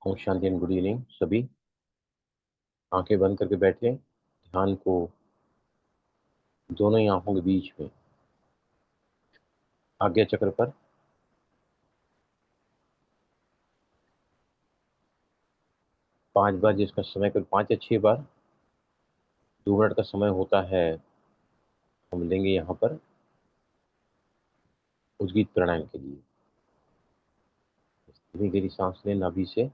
Om Shanti and good evening सभी। आंखें बंद करके बैठे, ध्यान को दोनों ही आंखों के बीच में आज्ञा चक्र पर 5 बार, जिसका समय करीब 5 या 6 बार 2 मिनट का समय होता है, हम लेंगे यहाँ पर उद्गीत प्राणायाम के लिए। धीमी गहरी सांस लें नाभि से।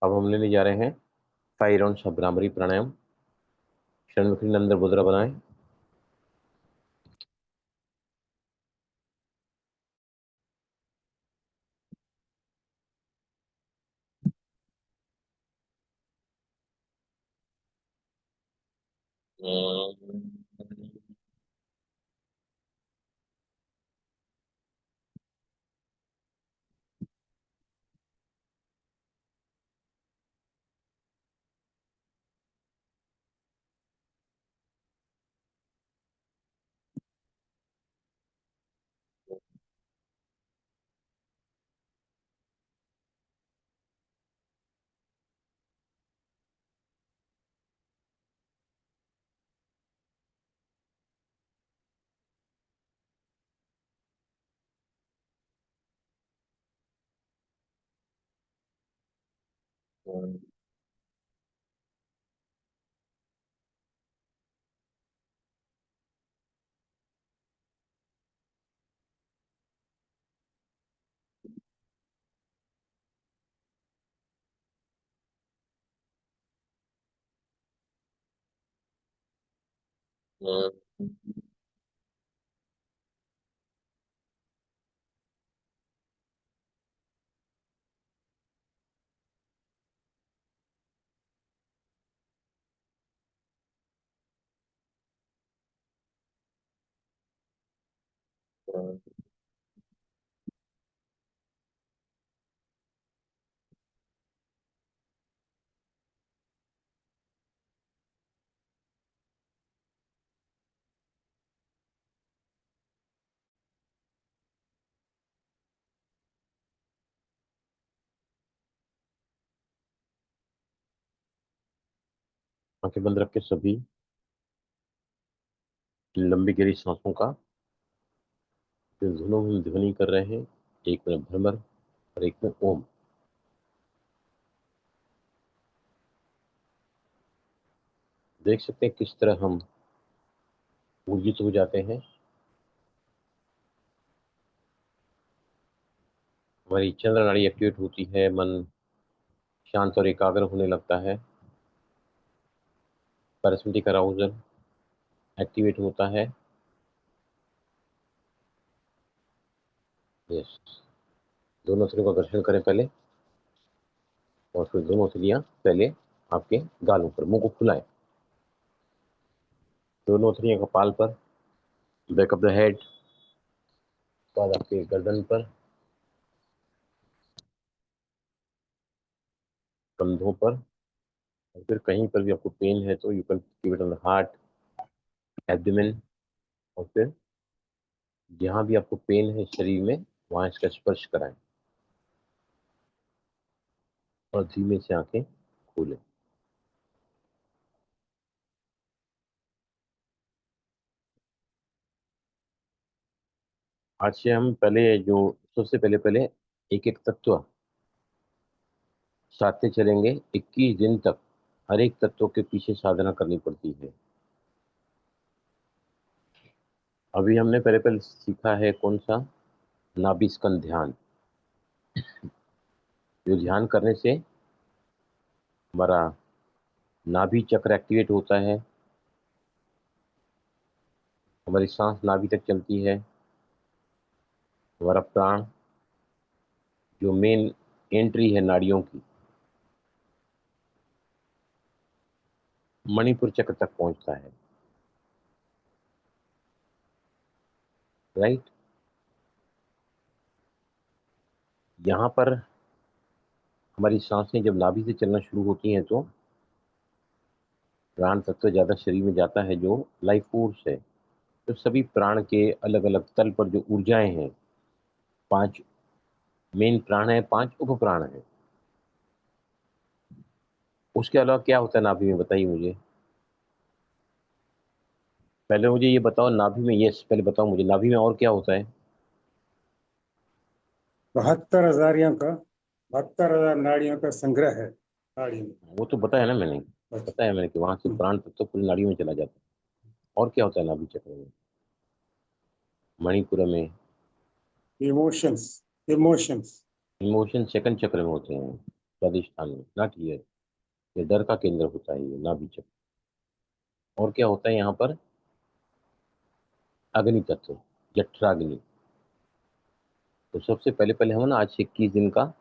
अब हम लेने जा रहे हैं 5 राउंड भ्रामरी प्राणायाम। षण्मुखी नंद मुद्रा बनाएं। आंखें बंद रख के सभी लंबी गहरी सांसों का जो धुनों में ध्वनि कर रहे हैं, एक में भ्रमर और एक में ओम। देख सकते हैं किस तरह हम ऊर्जित हो जाते हैं। हमारी चंद्र नाड़ी एक्टिवेट होती है, मन शांत और एकाग्र होने लगता है, पैरासिम्पैथिक अराउजल एक्टिवेट होता है। यस, दोनों सिरों का घर्षण करें पहले, और फिर दोनों उंगलियां पहले आपके गालों पर, मुंह को फुलाएं। दोनों उंगलियां कपाल पर, बैक ऑफ द हेड, उसके बाद आपके गर्दन पर, कंधों पर, और फिर कहीं पर भी आपको पेन है तो you can give it on the heart, abdomen, और फिर जहाँ भी आपको पेन है शरीर में वहाँ इसका स्पर्श कराएं और धीमे से आंखें खोलें। आज से हम पहले जो सबसे पहले पहले एक एक तत्व साधते चलेंगे। 21 दिन तक हर एक तत्व के पीछे साधना करनी पड़ती है। अभी हमने पहले पहले सीखा है कौन सा, नाभि स्कंद ध्यान। जो ध्यान करने से हमारा नाभि चक्र एक्टिवेट होता है, हमारी सांस नाभि तक चलती है, हमारा प्राण जो मेन एंट्री है नाड़ियों की, मणिपुर चक्र तक पहुंचता है। राइट, यहाँ पर हमारी सांसें जब नाभि से चलना शुरू होती हैं तो प्राण तत्व ज्यादा शरीर में जाता है, जो लाइफ फोर्स है। तो सभी प्राण के अलग अलग तल पर जो ऊर्जाएं हैं, 5 मेन प्राण है, 5 उप प्राण है। उसके अलावा क्या होता है नाभि में, बताइए मुझे। पहले मुझे ये बताओ नाभि में, यस पहले बताओ मुझे नाभि में और क्या होता है। 72,000 नाड़ियों का संग्रह है नाड़ी में। वो तो बताया ना मैंने, अच्छा। बताया मैंने कि वहां से प्राण तत्व पूरी नाड़ी में चला जाता है। और क्या होता है नाभि चक्र में, मणिपुर में? Emotions, emotions. इमोशन सेकंड चक्र में होते हैं, स्वादिष्ठान में, नॉट हियर। ये डर का केंद्र होता है ये नाभि चक्र। और क्या होता है यहाँ पर, अग्नि तत्व, जठराग्नि। तो सबसे पहले पहले हम ना आज से 21 दिन का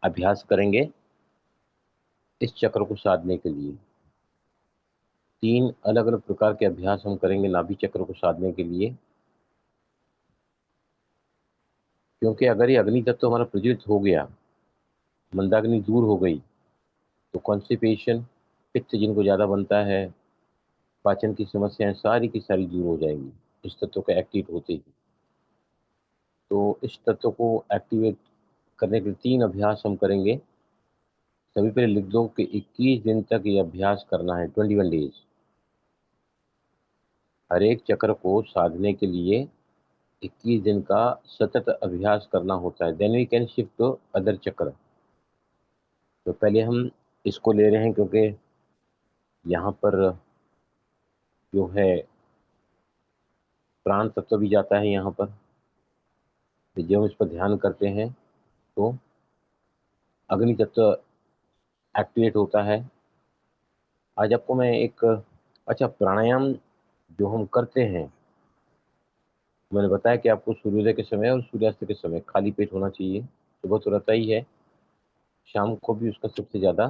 अभ्यास करेंगे इस चक्र को साधने के लिए। 3 अलग अलग प्रकार के अभ्यास हम करेंगे नाभि चक्र को साधने के लिए। क्योंकि अगर ये अग्नि तत्व हमारा प्रज्वलित हो गया, मंदाग्नि दूर हो गई, तो कॉन्स्टिपेशन, पित्त जिनको ज्यादा बनता है, पाचन की समस्याएं सारी की सारी दूर हो जाएंगी इस तत्व का एक्टिवेट होते ही। तो इस तत्व को एक्टिवेट करने के लिए 3 अभ्यास हम करेंगे। सभी पहले लिख दो कि 21 दिन तक ये अभ्यास करना है, 21 डेज। हर एक चक्र को साधने के लिए 21 दिन का सतत अभ्यास करना होता है, then we can shift to other chakra. तो पहले हम इसको ले रहे हैं क्योंकि यहाँ पर जो है प्राण तत्व भी जाता है यहाँ पर। तो जब हम इस पर ध्यान करते हैं तो अग्नि तत्व एक्टिवेट होता है। आज आपको मैं एक, अच्छा, प्राणायाम जो हम करते हैं, मैंने बताया कि आपको सूर्योदय के समय और सूर्यास्त के समय खाली पेट होना चाहिए। सुबह तो रहता ही है, शाम को भी उसका सबसे ज्यादा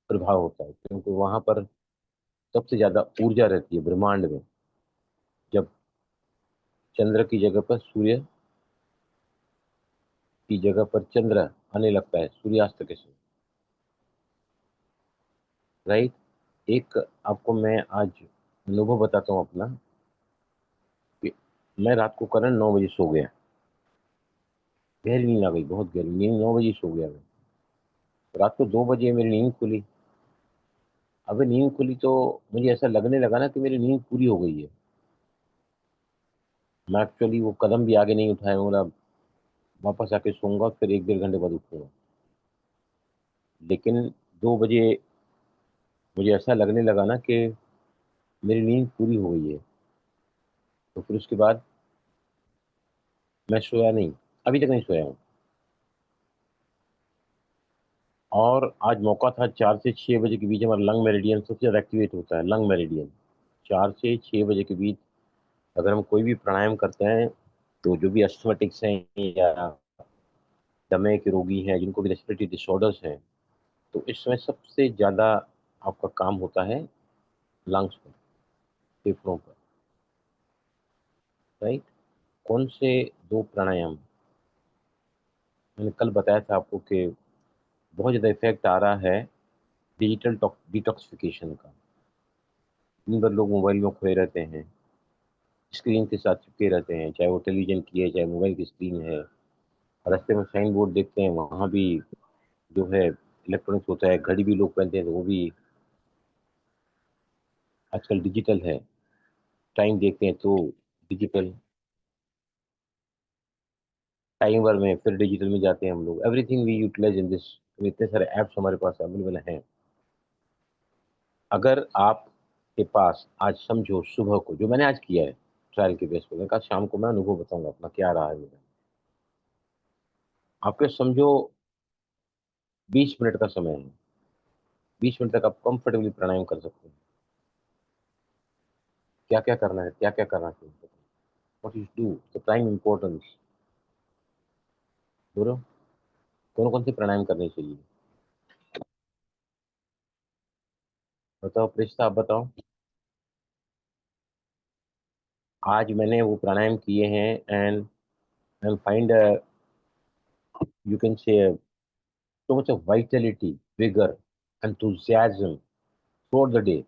प्रभाव होता है, क्योंकि वहां पर सबसे ज्यादा ऊर्जा रहती है ब्रह्मांड में। जब चंद्र की जगह पर सूर्य की जगह पर चंद्र आने लगता है सूर्यास्त के समय। राइट। एक आपको मैं आज अनुभव बताता हूँ अपना, कि मैं रात को करण 9 बजे सो गया। गहरी नींद आ गई, बहुत गहरी नींद, 9 बजे सो गया मैं। रात को 2 बजे मेरी नींद खुली। अबे नींद खुली तो मुझे ऐसा लगने लगा ना कि मेरी नींद पूरी हो गई है। मैं एक्चुअली वो कदम भी आगे नहीं उठाया, बोला वापस आके सोऊंगा, फिर 1 डेढ़ घंटे बाद उठूंगा। लेकिन 2 बजे मुझे ऐसा लगने लगा ना कि मेरी नींद पूरी हो गई है। तो फिर उसके बाद मैं सोया नहीं, अभी तक नहीं सोया हूँ। और आज मौका था, 4 से 6 बजे के बीच हमारा लंग मेरिडियन सबसे ज्यादा एक्टिवेट होता है। लंग मेरिडियन 4 से 6 बजे के बीच अगर हम कोई भी प्राणायाम करते हैं, तो जो भी अस्थमेटिक्स हैं या दमे के रोगी हैं, जिनको भी रेस्पिरेटरी डिसऑर्डर्स हैं, तो इस समय सबसे ज्यादा आपका काम होता है लंग्स पर, फेफड़ों पर। राइट। कौन से दो प्राणायाम मैंने कल बताया था आपको कि बहुत ज़्यादा इफेक्ट आ रहा है डिजिटल डिटॉक्सिफिकेशन का। दिन भर लोग मोबाइल में खोए रहते हैं, स्क्रीन के साथ चिपके रहते हैं, चाहे वो टेलीविजन की है, चाहे मोबाइल की स्क्रीन है। रास्ते में साइन बोर्ड देखते हैं, वहाँ भी जो है इलेक्ट्रॉनिक्स होता है। घड़ी भी लोग पहनते हैं तो वो भी आजकल डिजिटल है। टाइम देखते हैं तो डिजिटल, टाइमर में फिर डिजिटल में जाते हैं हम लोग। Everything we utilize in this. इतने सारे ऐप्स हमारे पास अवेलेबल हैं। अगर आपके पास आज समझो सुबह को, जो मैंने आज किया है ट्रायल के बेस पे, मैंने कहा शाम को मैं अनुभव बताऊंगा अपना क्या रहा है मेरा। आपके समझो 20 मिनट का समय है, 20 मिनट तक आप कंफर्टेबली प्राणायाम कर सकते हैं। क्या क्या करना है, क्या क्या करना चाहिए, what is do the prime importance. बोलो, कौन कौन से प्राणायाम करने चाहिए, बताओ प्रिस्ता, आप बताओ। आज मैंने वो प्राणायाम किए हैं and I find you can say so much of vitality, vigor, enthusiasm throughout the day।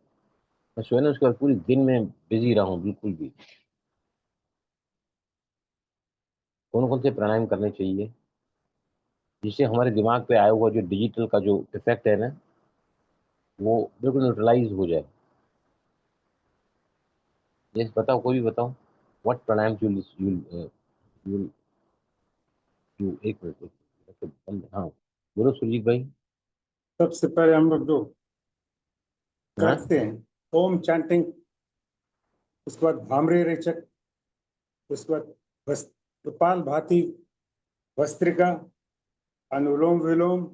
मैं सोया ना उसके बाद पूरी दिन में बिजी रहा हूँ बिल्कुल भी। कौन कौन से प्राणायाम करने चाहिए जिससे हमारे दिमाग पे आया हुआ जो डिजिटल का जो इफेक्ट है ना, वो बिल्कुल न्यूट्रलाइज हो जाए। ये बताओ, कोई भी बताओ। व्हाट प्राणायाम यू यू एक मिनट, हाँ बोलो सुरजीत भाई। सबसे पहले हम लोग जो हाँ, करते हैं ओम चैंटिंग, उसके बाद भामरे रेचक, उसके बाद कपाल भाती, भस्त्रिका, अनुलोम विलोम, ये ये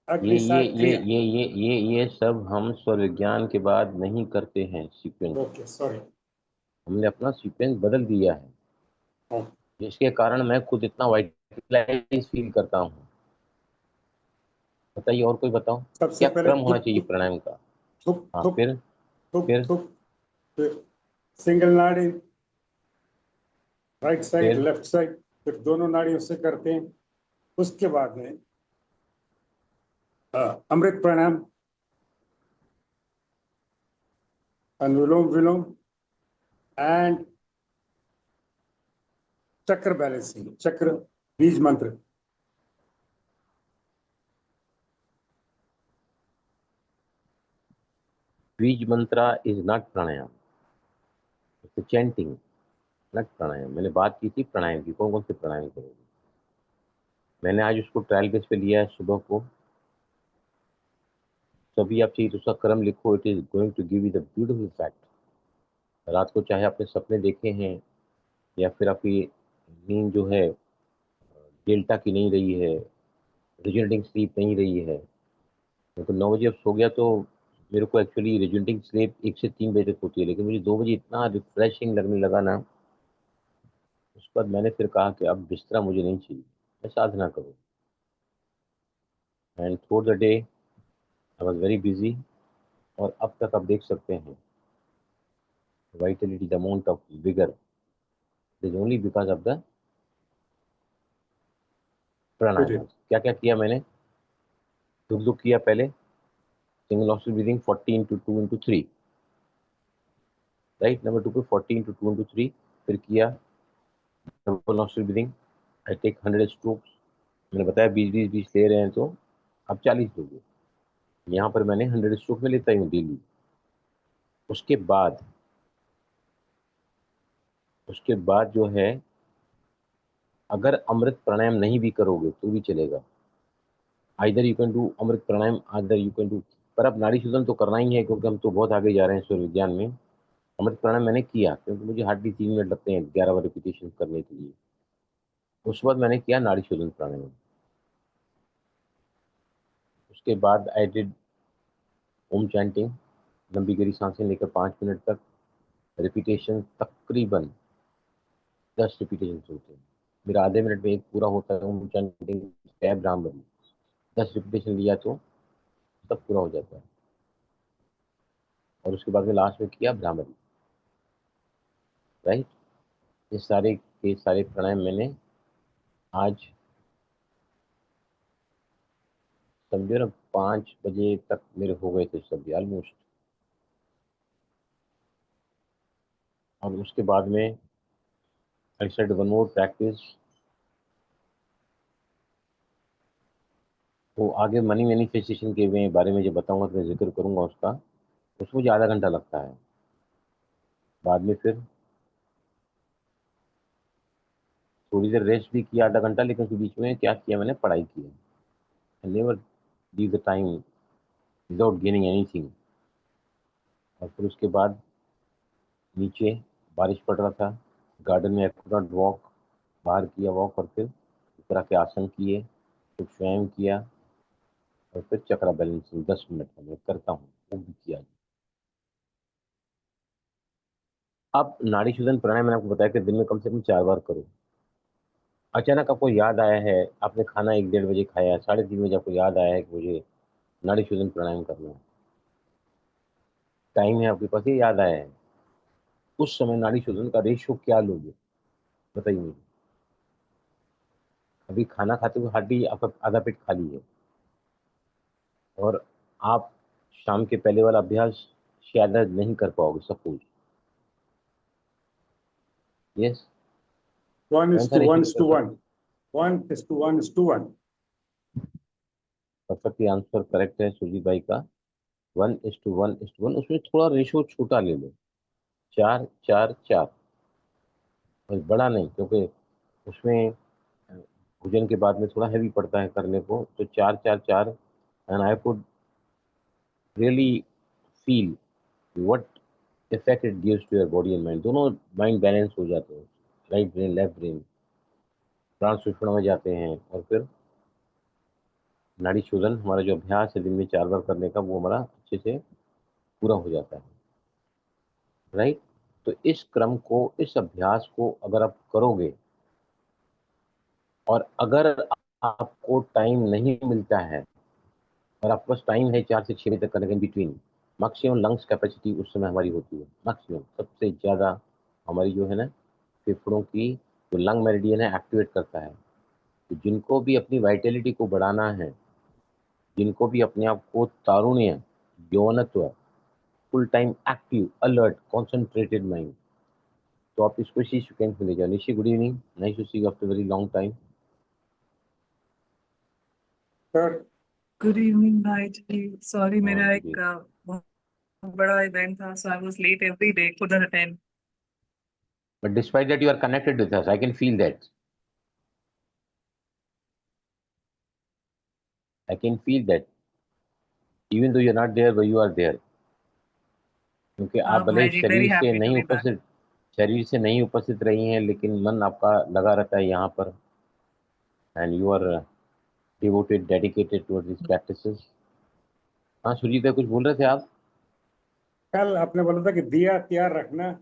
अग्निसात ये क्रिया। ये ये ये सब हम स्वर विज्ञान के बाद नहीं करते हैं सीक्वेंस। Okay sorry. हमने अपना सीक्वेंस बदल दिया है, जिसके कारण मैं खुद इतना वाइटलाइज फील करता हूँ। बताइए और कोई बताओ। सबसे क्या पहले क्रम होना थुक चाहिए थुक प्राणायाम का। थुक हाँ, थुक थुक फिर थुक, फिर सिंगल नाड़ी, राइट साइड फिर लेफ्ट साइड, फिर दोनों नाड़ियों से करते हैं। उसके बाद में अमृत प्राणायाम, अनुलोम विलोम एंड चक्र बैलेंसिंग, चक्र बीज मंत्र। Beej mantra is not pranayama, it's chanting, not pranayama. मैंने बात की थी प्राणायाम की, कौन कौन से प्राणायाम करोगे। मैंने आज उसको ट्रायल बेस पे लिया है सुबह को। तभी आप चाहिए तो उसका क्रम लिखो, it is going to give you the beautiful fact. रात को चाहे आपने सपने देखे हैं या फिर आपकी नींद जो है डेल्टा की नहीं रही है, रिजल्टिंग स्लीप नहीं रही है, तो 9 बजे अब सो गया तो मेरे को एक्चुअली रिजल्टिंग स्लीप 1 से 3 बजे तक होती है, लेकिन मुझे 2 बजे इतना रिफ्रेशिंग लगने लगा ना, उसके बाद मैंने फिर कहा कि अब बिस्तरा मुझे नहीं चाहिए, मैं साधना करूँ। And through the day I was very busy. और अब तक आप देख सकते हैं vitality, the amount of vigour is only because of the pranayama. क्या क्या किया मैंने, दुख दुख किया पहले, single nostril breathing 40 × 2 × 3, right. Number 2 पे 40 × 2 × 3, फिर किया double nostril breathing, I take 100 strokes. मैंने बताया 20 20 20 ले रहे हैं तो आप 40 लोगे। यहाँ पर मैंने 100 स्ट्रोक में लेता हूँ डेली। उसके बाद जो है, अगर अमृत प्राणायाम नहीं भी करोगे तो भी चलेगा। Either you can do Amrit pranayama, either you can do, पर अब नाड़ी शोधन तो करना ही है क्योंकि हम तो बहुत आगे जा रहे हैं स्वर विज्ञान में। अमृत प्राणायाम मैंने किया क्योंकि मुझे हार्डली 3 मिनट लगते हैं 11 बार रिपीटेशन करने के लिए। उसके बाद मैंने किया नाड़ी शोधन प्राणायाम। उसके बाद आई डिड ओम चैंटिंग, लंबी गहरी सांसें लेकर 5 मिनट तक, रिपीटेशन तकरीबन 10 रिपीटेशन होते हैं। मेरा आधे मिनट में एक पूरा होता है ओम चैंटिंग टैब ब्राह्मरी। 10 रिपीटेशन लिया तो तब पूरा हो जाता है। और उसके बाद में लास्ट में किया ब्राह्मरी, राइट। ये सारे के सारे प्राणायाम मैंने आज समझो ना 5 बजे तक मेरे हो गए थे सब ऑलमोस्ट। और उसके बाद में I said one more practice. वो आगे मनी मैनिफेस्टेशन के बारे में जब बताऊंगा तो मैं जिक्र करूंगा उसका। उसमें मुझे आधा घंटा लगता है। बाद में फिर थोड़ी देर रेस्ट भी किया आधा घंटा, लेकिन उसके बीच में क्या किया मैंने, पढ़ाई की है। I never leave the time without gaining anything. और फिर उसके बाद नीचे बारिश पड़ रहा था, गार्डन में आई कुड नॉट वॉक, बाहर किया वॉक, और फिर इस तरह के आसन किए, कुछ व्यायाम किया, और फिर चक्रा बैलेंसिंग 10 मिनट का मैं करता हूँ, वो भी किया। अब नाड़ी शोधन प्राणायाम मैंने आपको बताया कि दिन में कम से कम 4 बार करो। अचानक आपको याद आया है, आपने खाना 1-1:30 बजे खाया, 3:30 बजे आपको याद आया है कि मुझे नाड़ी शोधन प्राणायाम करना है, टाइम है आपके पास, ये याद आया है, उस समय नाड़ी शोधन का रेशियो क्या लोगे, बताइए मुझे। अभी खाना खाते हुए हार्डली आपका आधा पेट खाली है, और आप शाम के पहले वाला अभ्यास शायद नहीं कर पाओगे, सपोज। यस, One कौन is सा to one रेशियो is कर to सकते? one. One is to one is to one. Perfectly answer correct है सुजीत भाई का। 1:1:1, उसमें थोड़ा रेशियो छोटा ले लो, 4:4:4, और बड़ा नहीं, क्योंकि उसमें भोजन के बाद में थोड़ा हैवी पड़ता है करने को, तो 4:4:4। And I could really feel what effect it gives to your body and mind, दोनों माइंड बैलेंस हो जाते हैं, राइट ब्रेन लेफ्ट ब्रेन प्राण सुषुम्ना में जाते हैं, और फिर नाड़ी शोधन हमारा जो अभ्यास है दिन में 4 बार करने का, वो हमारा अच्छे से पूरा हो जाता है, राइट। तो इस क्रम को, इस अभ्यास को अगर आप करोगे, और अगर आपको टाइम नहीं मिलता है, और आपके पास टाइम है 4 से 6 बजे तक करने के बिटवीन, मैक्सिमम लंग्स कैपेसिटी उस समय हमारी होती है, मैक्सिमम सबसे ज़्यादा हमारी जो है ना फेफड़ों की जो लंग मेरिडियन है एक्टिवेट करता है। तो जिनको भी अपनी वाइटलिटी को बढ़ाना है, जिनको भी अपने आप को तारुण्य, यौवनत्व, full time active, alert, concentrated mind, तो आप इसको इसी सीक्वेंस में ले जाओ। Nishi, good evening, nice to see you after very long time. Sir, good evening भाई जी, सॉरी हाँ मेरा जी, एक बहुत बड़ा इवेंट था, so I was late every day, couldn't attend. but despite that you are connected with us, I can feel that, I can feel that, even though you're not there but you are there, क्योंकि आप भले भाई जी, very शरीर से happy to नहीं be back. उपस्थित, शरीर से नहीं उपस्थित रही हैं, लेकिन मन आपका लगा रहता है यहाँ पर, and you are devoted, dedicated towards this practices. हाँ सुजीत भाई, कुछ बोल रहे थे आप? कल आपने बोला था कि दिया तैयार रखना,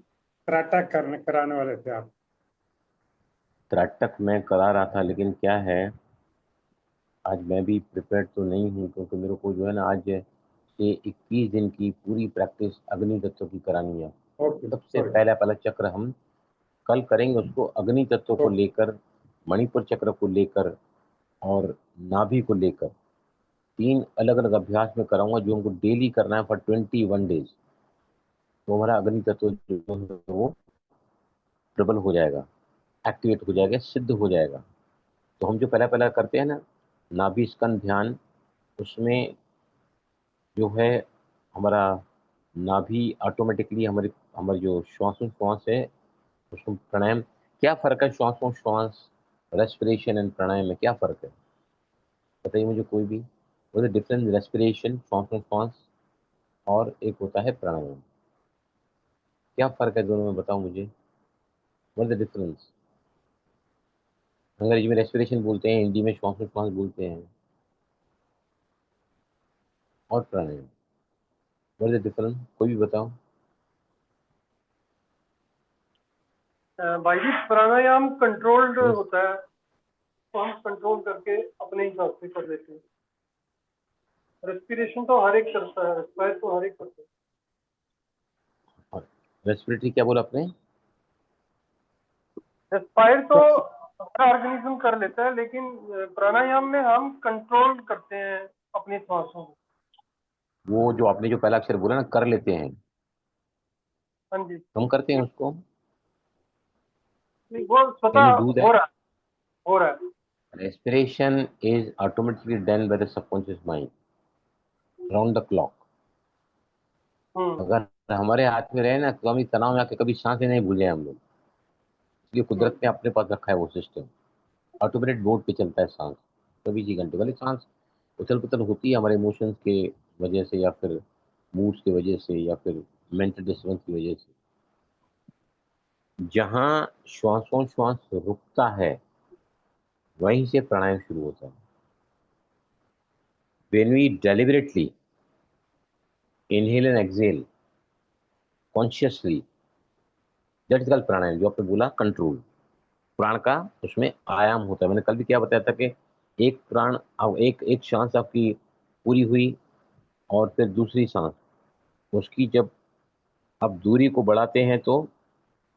कराटा करने कराने वाले थे आप। त्राटक मैं करा रहा था, लेकिन क्या है, आज मैं भी प्रिपेयर्ड तो नहीं हूँ, क्योंकि मेरे को जो है ना आज से 21 दिन की पूरी प्रैक्टिस अग्नि तत्व की करानी है। ओके, सबसे सॉरी। पहला पहला चक्र हम कल करेंगे, उसको अग्नि तत्व को लेकर, मणिपुर चक्र को लेकर, और नाभि को लेकर 3 अलग अलग अभ्यास में कराऊंगा, जो हमको डेली करना है फॉर 21 डेज। तो हमारा अग्नि तत्व जो है वो प्रबल हो जाएगा, एक्टिवेट हो जाएगा, सिद्ध हो जाएगा। तो हम जो पहला पहला करते हैं ना, नाभि स्कंद ध्यान, उसमें जो है हमारा नाभि ऑटोमेटिकली हमारी हमारी जो श्वासोच्छ्वास है, उसको प्राणायाम, क्या फर्क है श्वासोच्छ्वास, रेस्पिरेशन एंड प्राणायाम में क्या फर्क है, बताइए मुझे कोई भी। वो डिफरेंस रेस्पिरेशन, श्वासोच्छ्वास, और एक होता है प्राणायाम, क्या फर्क है दोनों में, बताओ मुझे, व्हाट द डिफरेंस। अंग्रेजी में रेस्पिरेशन बोलते हैं, हिंदी में श्वासोच्छ्वास बोलते हैं, और प्राणायाम, व्हाट द डिफरेंस, कोई भी बताओ। भाई जी, प्राणायाम कंट्रोल्ड Yes. होता है, तो हम कंट्रोल करके अपने हिसाब से कर लेते हैं। रेस्पिरेशन तो हर एक करता है, रेस्पायर तो हर एक करता है। रेस्पिरेटरी क्या बोला आपने? रेस्पायर तो हमारा ऑर्गेनिज्म कर लेता है, लेकिन प्राणायाम में हम कंट्रोल करते हैं अपनी सांसों को। वो जो आपने जो पहला अक्षर बोला ना, कर लेते हैं, हाँ जी, हम करते हैं उसको। नहीं, वो स्वतः कैन यू डू हो दैट? रहा है, हो रहा है। Respiration is automatically done by the subconscious mind round the clock. अगर हमारे हाथ में रहे ना, तो कभी तनाव में आके कभी सांसें नहीं भूले हम लोग। इसलिए कुदरत ने अपने पास रखा है वो सिस्टम, ऑटोमेटेड मोड पे चलता है सांस 24 घंटे। भले सांस उथल पुथल होती है हमारे इमोशंस के वजह से, या फिर मूड्स की वजह से, या फिर मेंटल डिस्टर्बेंस की वजह से। जहां श्वासोच्छ्वास रुकता है वहीं से प्राणायाम शुरू होता है। When we deliberately inhale and exhale consciously, that is called pranayama. जो आपने बोला कंट्रोल, प्राण का उसमें आयाम होता है। मैंने कल भी क्या बताया था कि एक प्राण, अब एक एक सांस आपकी पूरी हुई और फिर दूसरी सांस, उसकी जब आप दूरी को बढ़ाते हैं तो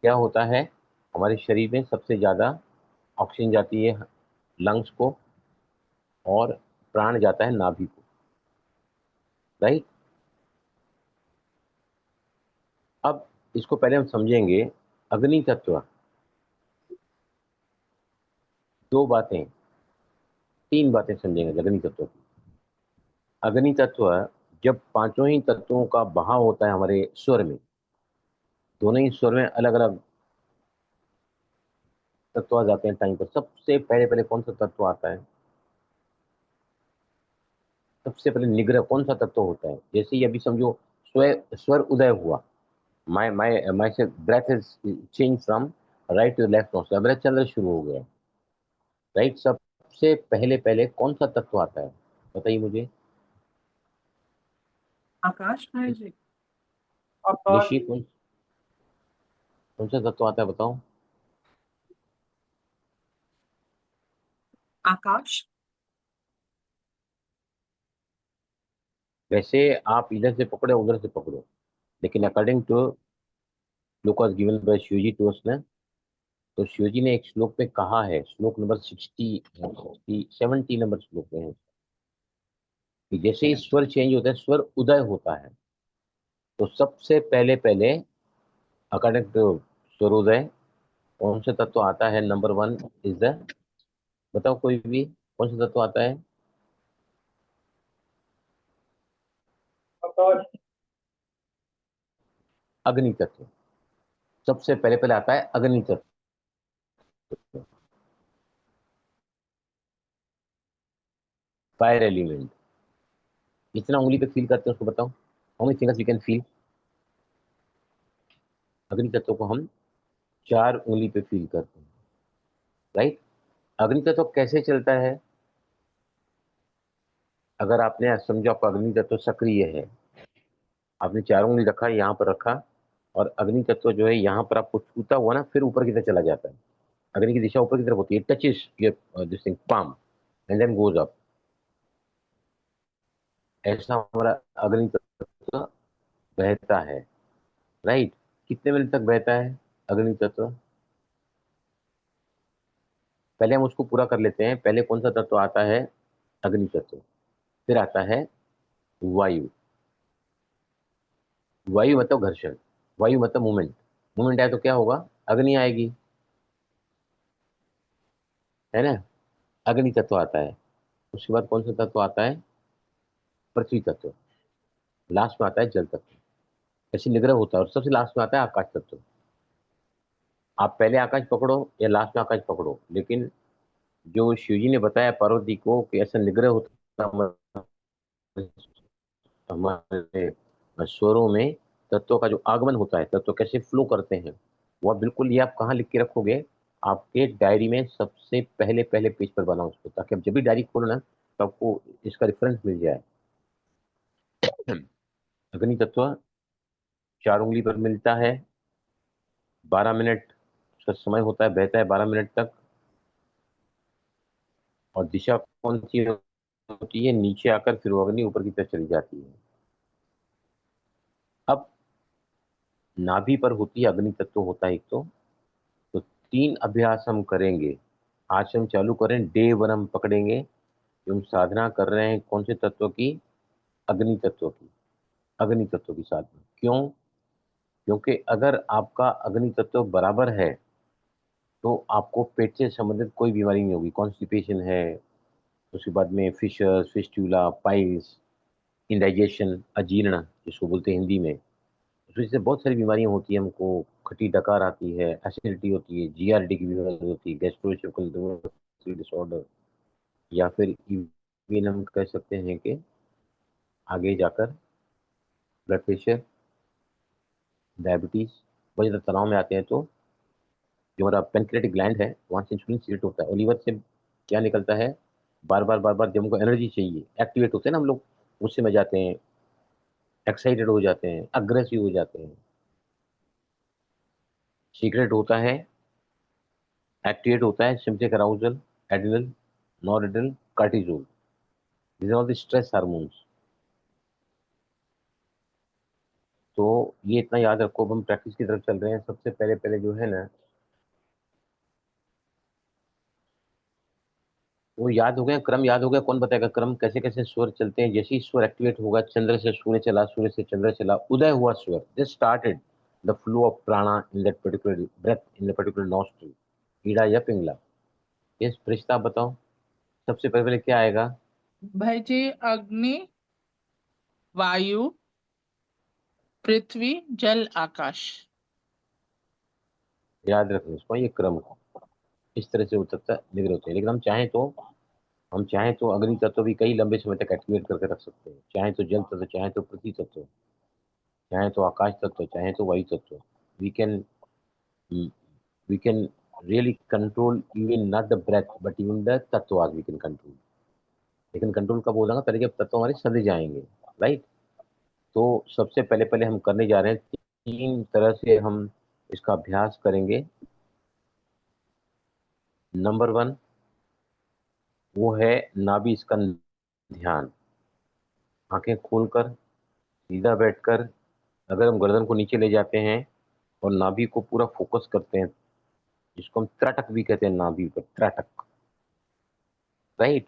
क्या होता है, हमारे शरीर में सबसे ज़्यादा ऑक्सीजन जाती है लंग्स को, और प्राण जाता है नाभि को, राइट। अब इसको पहले हम समझेंगे। अग्नि तत्व, दो बातें, तीन बातें समझेंगे अग्नि तत्व की। अग्नि तत्व, जब पांचों ही तत्वों का बहाव होता है हमारे स्वर में, दोनों ही स्वर में अलग अलग तत्व आ जाते हैं टाइम पर। सबसे पहले पहले कौन सा तत्व आता है? सबसे पहले निग्रह कौन सा तत्व होता है? जैसे ही अभी समझो स्वर उदय हुआ, my say breath is change from right to left nostril, breath चलना शुरू हो गया, राइट। सबसे पहले पहले कौन सा तत्व आता है, बताइए मुझे। आकाश भाई जी। आकाश, ऋषि, कौन कौन सा तत्व आता है बताओ? आकाश। वैसे आप इधर से पकड़ो उधर से पकड़ो, लेकिन according to shloka given by Shivji to us ना, तो शिवजी ने एक श्लोक में कहा है, श्लोक नंबर 70 नंबर श्लोक में है कि जैसे ही स्वर चेंज होता है, स्वर उदय होता है, तो सबसे पहले पहले अकॉर्डिंग टू स्वरोदय कौन सा तत्व आता है? नंबर वन इज द, बताओ कोई भी, कौन सा तत्व आता है? आकाश, अग्नि तत्व। सबसे पहले पहले आता है अग्नि तत्व। Fire element. जितना उंगली पे फील करते हैं उसको बताओ, how many fingers you can feel? अग्नि तत्व को हम 4 उंगली पे फील करते हैं, राइट। अग्नि तत्व कैसे चलता है? अगर आपने समझो आपका अग्नि तत्व सक्रिय है, आपने 4 उंगली रखा, यहाँ पर रखा, और अग्नि तत्व जो है यहाँ पर आपको छूता हुआ ना, फिर ऊपर की तरफ चला जाता है। अग्नि की दिशा ऊपर की तरफ होती है, touches your this thing palm and then goes up. ऐसा हमारा अग्नि तत्व बहता है, राइट। कितने मिनट तक बहता है अग्नि तत्व? पहले हम उसको पूरा कर लेते हैं। पहले कौन सा तत्व आता है? अग्नि तत्व। फिर आता है वायु। वायु मतलब घर्षण, वायु मतलब मूवमेंट। मूवमेंट आए तो क्या होगा? अग्नि आएगी, है ना। अग्नि तत्व आता है। उसके बाद कौन सा तत्व आता है? पृथ्वी तत्व। लास्ट में आता है जल तत्व। ऐसे निग्रह होता है, और सबसे लास्ट में आता है आकाश तत्व। आप पहले आकाश पकड़ो या लास्ट में आकाश पकड़ो, लेकिन जो शिवजी ने बताया पार्वती को कि ऐसा निग्रह होता है हमारे स्वरों में, तत्वों का जो आगमन होता है, तत्व कैसे फ्लो करते हैं, वह बिल्कुल, ये आप कहाँ लिख के रखोगे? आपके डायरी में सबसे पहले पहले पेज पर बनाओ उसको, ताकि आप जब भी डायरी खोलो ना, तो आपको इसका रेफरेंस मिल जाए। अग्नि तत्व 4 उंगली पर मिलता है, 12 मिनट उसका समय होता है, बहता है 12 मिनट तक। और दिशा कौन सी होती है? नीचे आकर फिर वो अग्नि ऊपर की तरफ चली जाती है। अब नाभि पर होती है अग्नि तत्व होता है एक तो 3 अभ्यास हम करेंगे। आज से हम चालू करें, डे 1 हम पकड़ेंगे कि हम साधना कर रहे हैं कौन से तत्व की? अग्नि तत्व की। अग्नि तत्व की साधना। क्यों? क्योंकि अगर आपका अग्नि तत्व बराबर है तो आपको पेट से संबंधित कोई बीमारी नहीं होगी। कॉन्स्टिपेशन है, उसके बाद में फिशर्स, फिस्टुला, पाइल्स, इंडाइजेशन, अजीर्ण जिसको बोलते हैं हिंदी में, उस वजह से बहुत सारी बीमारियां होती है हमको। खट्टी डकार आती है, एसिडिटी होती है, जीआरडी की बीमारी होती है, गैस्ट्रोइसोफेजियल डिसऑर्डर, या फिर इवन हम कह सकते हैं कि आगे जाकर ब्लड प्रेशर, डायबिटीज। बहुत ज़्यादा तनाव में आते हैं तो जो हमारा पेनक्रियाटिक ग्लैंड है वहाँ से इंसुलिन सीक्रेट होता है और लीवर से क्या निकलता है, बार बार जब हमको एनर्जी चाहिए, एक्टिवेट होते हैं ना हम लोग, गुस्से में जाते हैं, एक्साइटेड हो जाते हैं, अग्रेसिव हो जाते हैं, सीक्रेट होता है, एक्टिवेट होता है sympathetic arousal, adrenal, noradrenal, cortisol. This are all the stress hormones. तो ये इतना याद रखो। अब हम प्रैक्टिस की तरफ चल रहे हैं। सबसे पहले पहले जो है ना, वो याद हो गया, क्रम याद हो गया। कौन बताएगा क्रम कैसे कैसे स्वर चलते हैं? जैसे ही स्वर एक्टिवेट होगा, चंद्र से सूर्य चला, सूर्य से चंद्र चला, उदय हुआ स्वर, this started the flow of prana in that particular breath in the particular nostril, Ida या पिंगला। ये फरिश्ता बताओ, सबसे पहले पहले क्या आएगा? भाई जी, अग्नि, वायु, पृथ्वी, जल, आकाश। याद रखना इसको, ये क्रम को इस तरह से हो सकता है निग्रह होते हैं। लेकिन हम चाहें तो अग्नि तत्व भी कई लंबे समय तक एक्टिवेट करके रख सकते हैं। चाहे तो जल तत्व, चाहे तो पृथ्वी तत्व, चाहे तो आकाश तत्व, चाहे तो वायु तत्व। We can we can really control even not the breath but even the तत्वास we can control। लेकिन कंट्रोल कब होगा? पहले जब तत्व हमारे सधे जाएंगे, राइट। तो सबसे पहले पहले हम करने जा रहे हैं, 3 तरह से हम इसका अभ्यास करेंगे। नंबर 1 वो है नाभि स्कंद ध्यान। आंखें खोलकर, सीधा बैठकर, अगर हम गर्दन को नीचे ले जाते हैं और नाभि को पूरा फोकस करते हैं, जिसको हम त्राटक भी कहते हैं, नाभि पर त्राटक, राइट।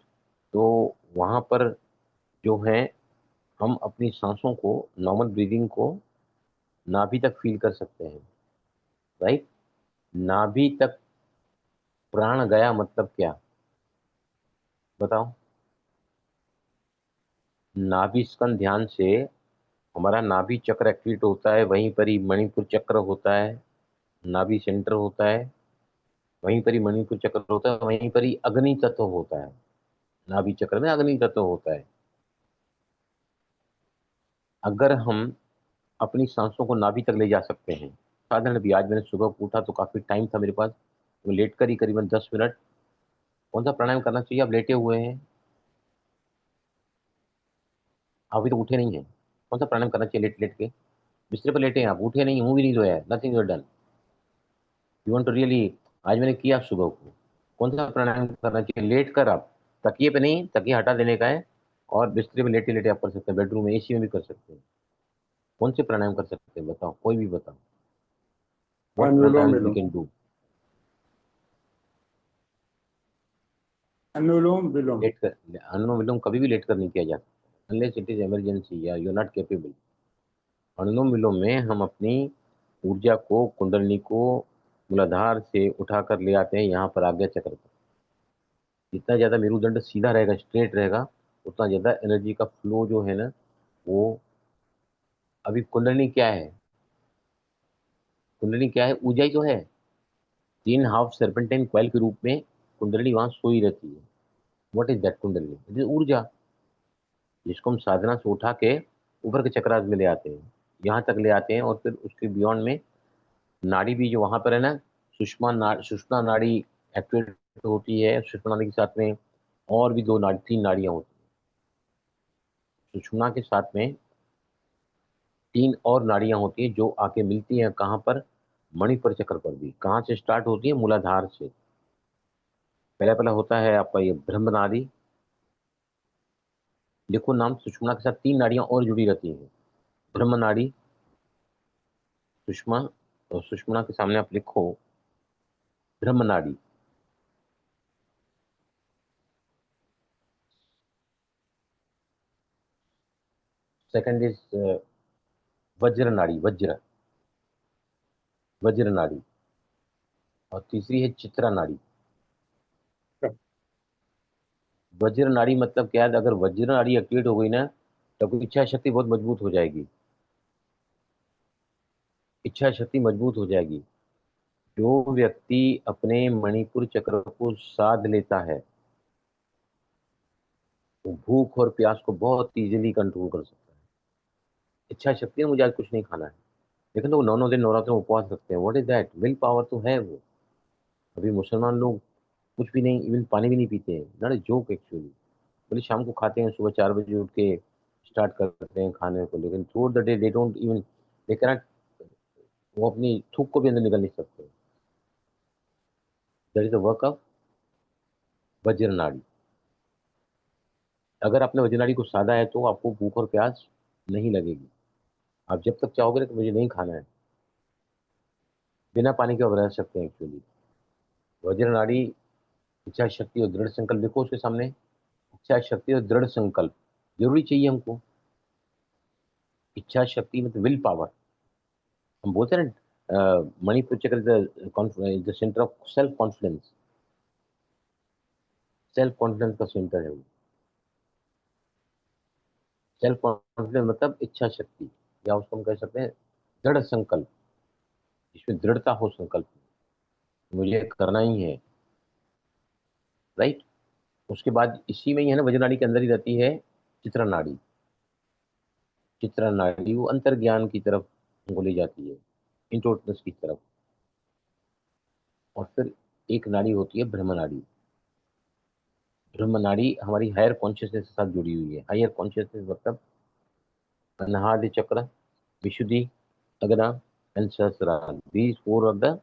तो वहां पर जो है हम अपनी सांसों को, नॉर्मल ब्रीदिंग को नाभि तक फील कर सकते हैं, राइट। नाभि तक प्राण गया मतलब क्या बताओ? नाभि स्कंद ध्यान से हमारा नाभि चक्र एक्टिवेट होता है, वहीं पर ही मणिपुर चक्र होता है, नाभि सेंटर होता है, वहीं पर ही मणिपुर चक्र होता है, वहीं पर ही अग्नि तत्व होता है। नाभि चक्र में अग्नि तत्व होता है। अगर हम अपनी सांसों को नाभि तक ले जा सकते हैं, साधारण भी आज मैंने सुबह उठा तो काफी टाइम था मेरे पास, तो लेट कर ही करीबन 10 मिनट कौन सा प्राणायाम करना चाहिए? आप लेटे हुए हैं, अभी तो उठे नहीं है, कौन सा प्राणायाम करना चाहिए? लेट लेट के बिस्तर पर लेटे हैं आप, उठे नहीं, मुंह भी नहीं धोया है, nothing you done, you want to really. आज मैंने किया सुबह को, कौन सा प्राणायाम करना चाहिए? लेट कर, आप तकिए पे नहीं, तकिए हटा देने का है और बिस्तर में लेटे लेटे आप कर सकते हैं, बेडरूम में, एसी में भी कर सकते हैं। कौन से प्राणायाम कर सकते हैं बताओ, कोई भी बताओ, what anulom pranayama we vilom. Can do? अनुलोम विलोम। लेट कर, अनुलोम विलोम कभी भी लेट कर नहीं किया जा सकता, अनलेस इट इज इमरजेंसी या यू आर नॉट केपेबल। अनुलोम विलोम में हम अपनी ऊर्जा को, कुंडलिनी को मूलाधार से उठाकर ले आते हैं यहाँ पर आज्ञा चक्र पर। जितना ज्यादा मेरुदंड सीधा रहेगा, स्ट्रेट रहेगा, उतना ज्यादा एनर्जी का फ्लो जो है ना वो। अभी कुंडलिनी क्या है? कुंडलिनी क्या है? ऊर्जा ही तो है। 3 हाफ सर्पेंटाइन कॉइल के रूप में कुंडलिनी वहां सोई रहती है। What is that? Kundalini it is ऊर्जा, जिसको हम साधना से उठा के ऊपर के चक्रास में ले आते हैं, यहाँ तक ले आते हैं। और फिर उसके बियॉन्ड में नाड़ी भी जो वहां पर है ना, सुषुम्ना नाड़ी एक्टिवेट होती है। सुषुम्ना नाड़ी के साथ में और भी 3 नाड़ियां होती हैं। सुषुम्ना के साथ में 3 और नाड़ियां होती हैं जो आके मिलती हैं कहाँ पर? मणिपुर चक्र पर भी। कहाँ से स्टार्ट होती है? मूलाधार से। पहला पहला होता है आपका ये ब्रह्म नाड़ी, लिखो नाम। सुषुम्ना के साथ 3 नाड़ियां और जुड़ी रहती हैं, ब्रह्म नाड़ी, सुषमा, और सुषुम्ना के सामने आप लिखो ब्रह्म नाड़ी, सेकंड इज वज्र नाड़ी, वज्र नाड़ी, और तीसरी है चित्रा नाड़ी। वज्र नाड़ी मतलब क्या है, अगर वज्र नाड़ी एक्टिवेट हो गई ना तो इच्छा शक्ति बहुत मजबूत हो जाएगी, इच्छा शक्ति मजबूत हो जाएगी। जो व्यक्ति अपने मणिपुर चक्र को साध लेता है वो भूख और प्यास को बहुत इजीली कंट्रोल कर सकता है। इच्छा शक्ति है मुझे आज कुछ नहीं खाना है, लेकिन तो वो 9 दिन नवरात्र में उपवास रखते हैं। What is that? Will power तो है वो। अभी मुसलमान लोग कुछ भी नहीं, इवन पानी भी नहीं पीते हैं। Not a joke actually. बोले शाम को खाते हैं, सुबह 4 बजे उठ के स्टार्ट करते हैं खाने को, लेकिन through the day they don't even, they cannot, वो अपनी थूक को भी अंदर निकल नहीं सकते। That is the work of वज्र नाड़ी। अगर आपने वज्र नाड़ी को साधा है तो आपको भूख और प्यास नहीं लगेगी। आप जब तक चाहोगे ना कि मुझे नहीं खाना है, बिना पानी के आप रह सकते हैं एक्चुअली। वज्र नाड़ी, इच्छा शक्ति और दृढ़ संकल्प, देखो उसके सामने, इच्छा शक्ति और दृढ़ संकल्प जरूरी चाहिए हमको। इच्छा शक्ति मतलब विल पावर। हम बोलते हैं ना मणिपुर चक्र is the centre of self confidence, self confidence का सेंटर है वो। सेल्फ कॉन्फिडेंस मतलब इच्छा शक्ति, या उसको हम कह सकते हैं दृढ़ संकल्प, जिसमें दृढ़ता हो संकल्प में, मुझे करना ही है, राइट। उसके बाद इसी में ही है ना, वज्र नाड़ी के अंदर ही रहती है चित्रा नाड़ी। चित्रा नाड़ी वो अंतर्ज्ञान की तरफ हमको ले जाती है, इंट्रोटनेस की तरफ। और फिर एक नाड़ी होती है ब्रह्म नाड़ी। ब्रह्म नाड़ी हमारी हायर कॉन्शियसनेस के साथ जुड़ी हुई है। हायर कॉन्शियसनेस मतलब Anahata chakra, Vishuddhi, Agna and Sahasrara, these 4 of the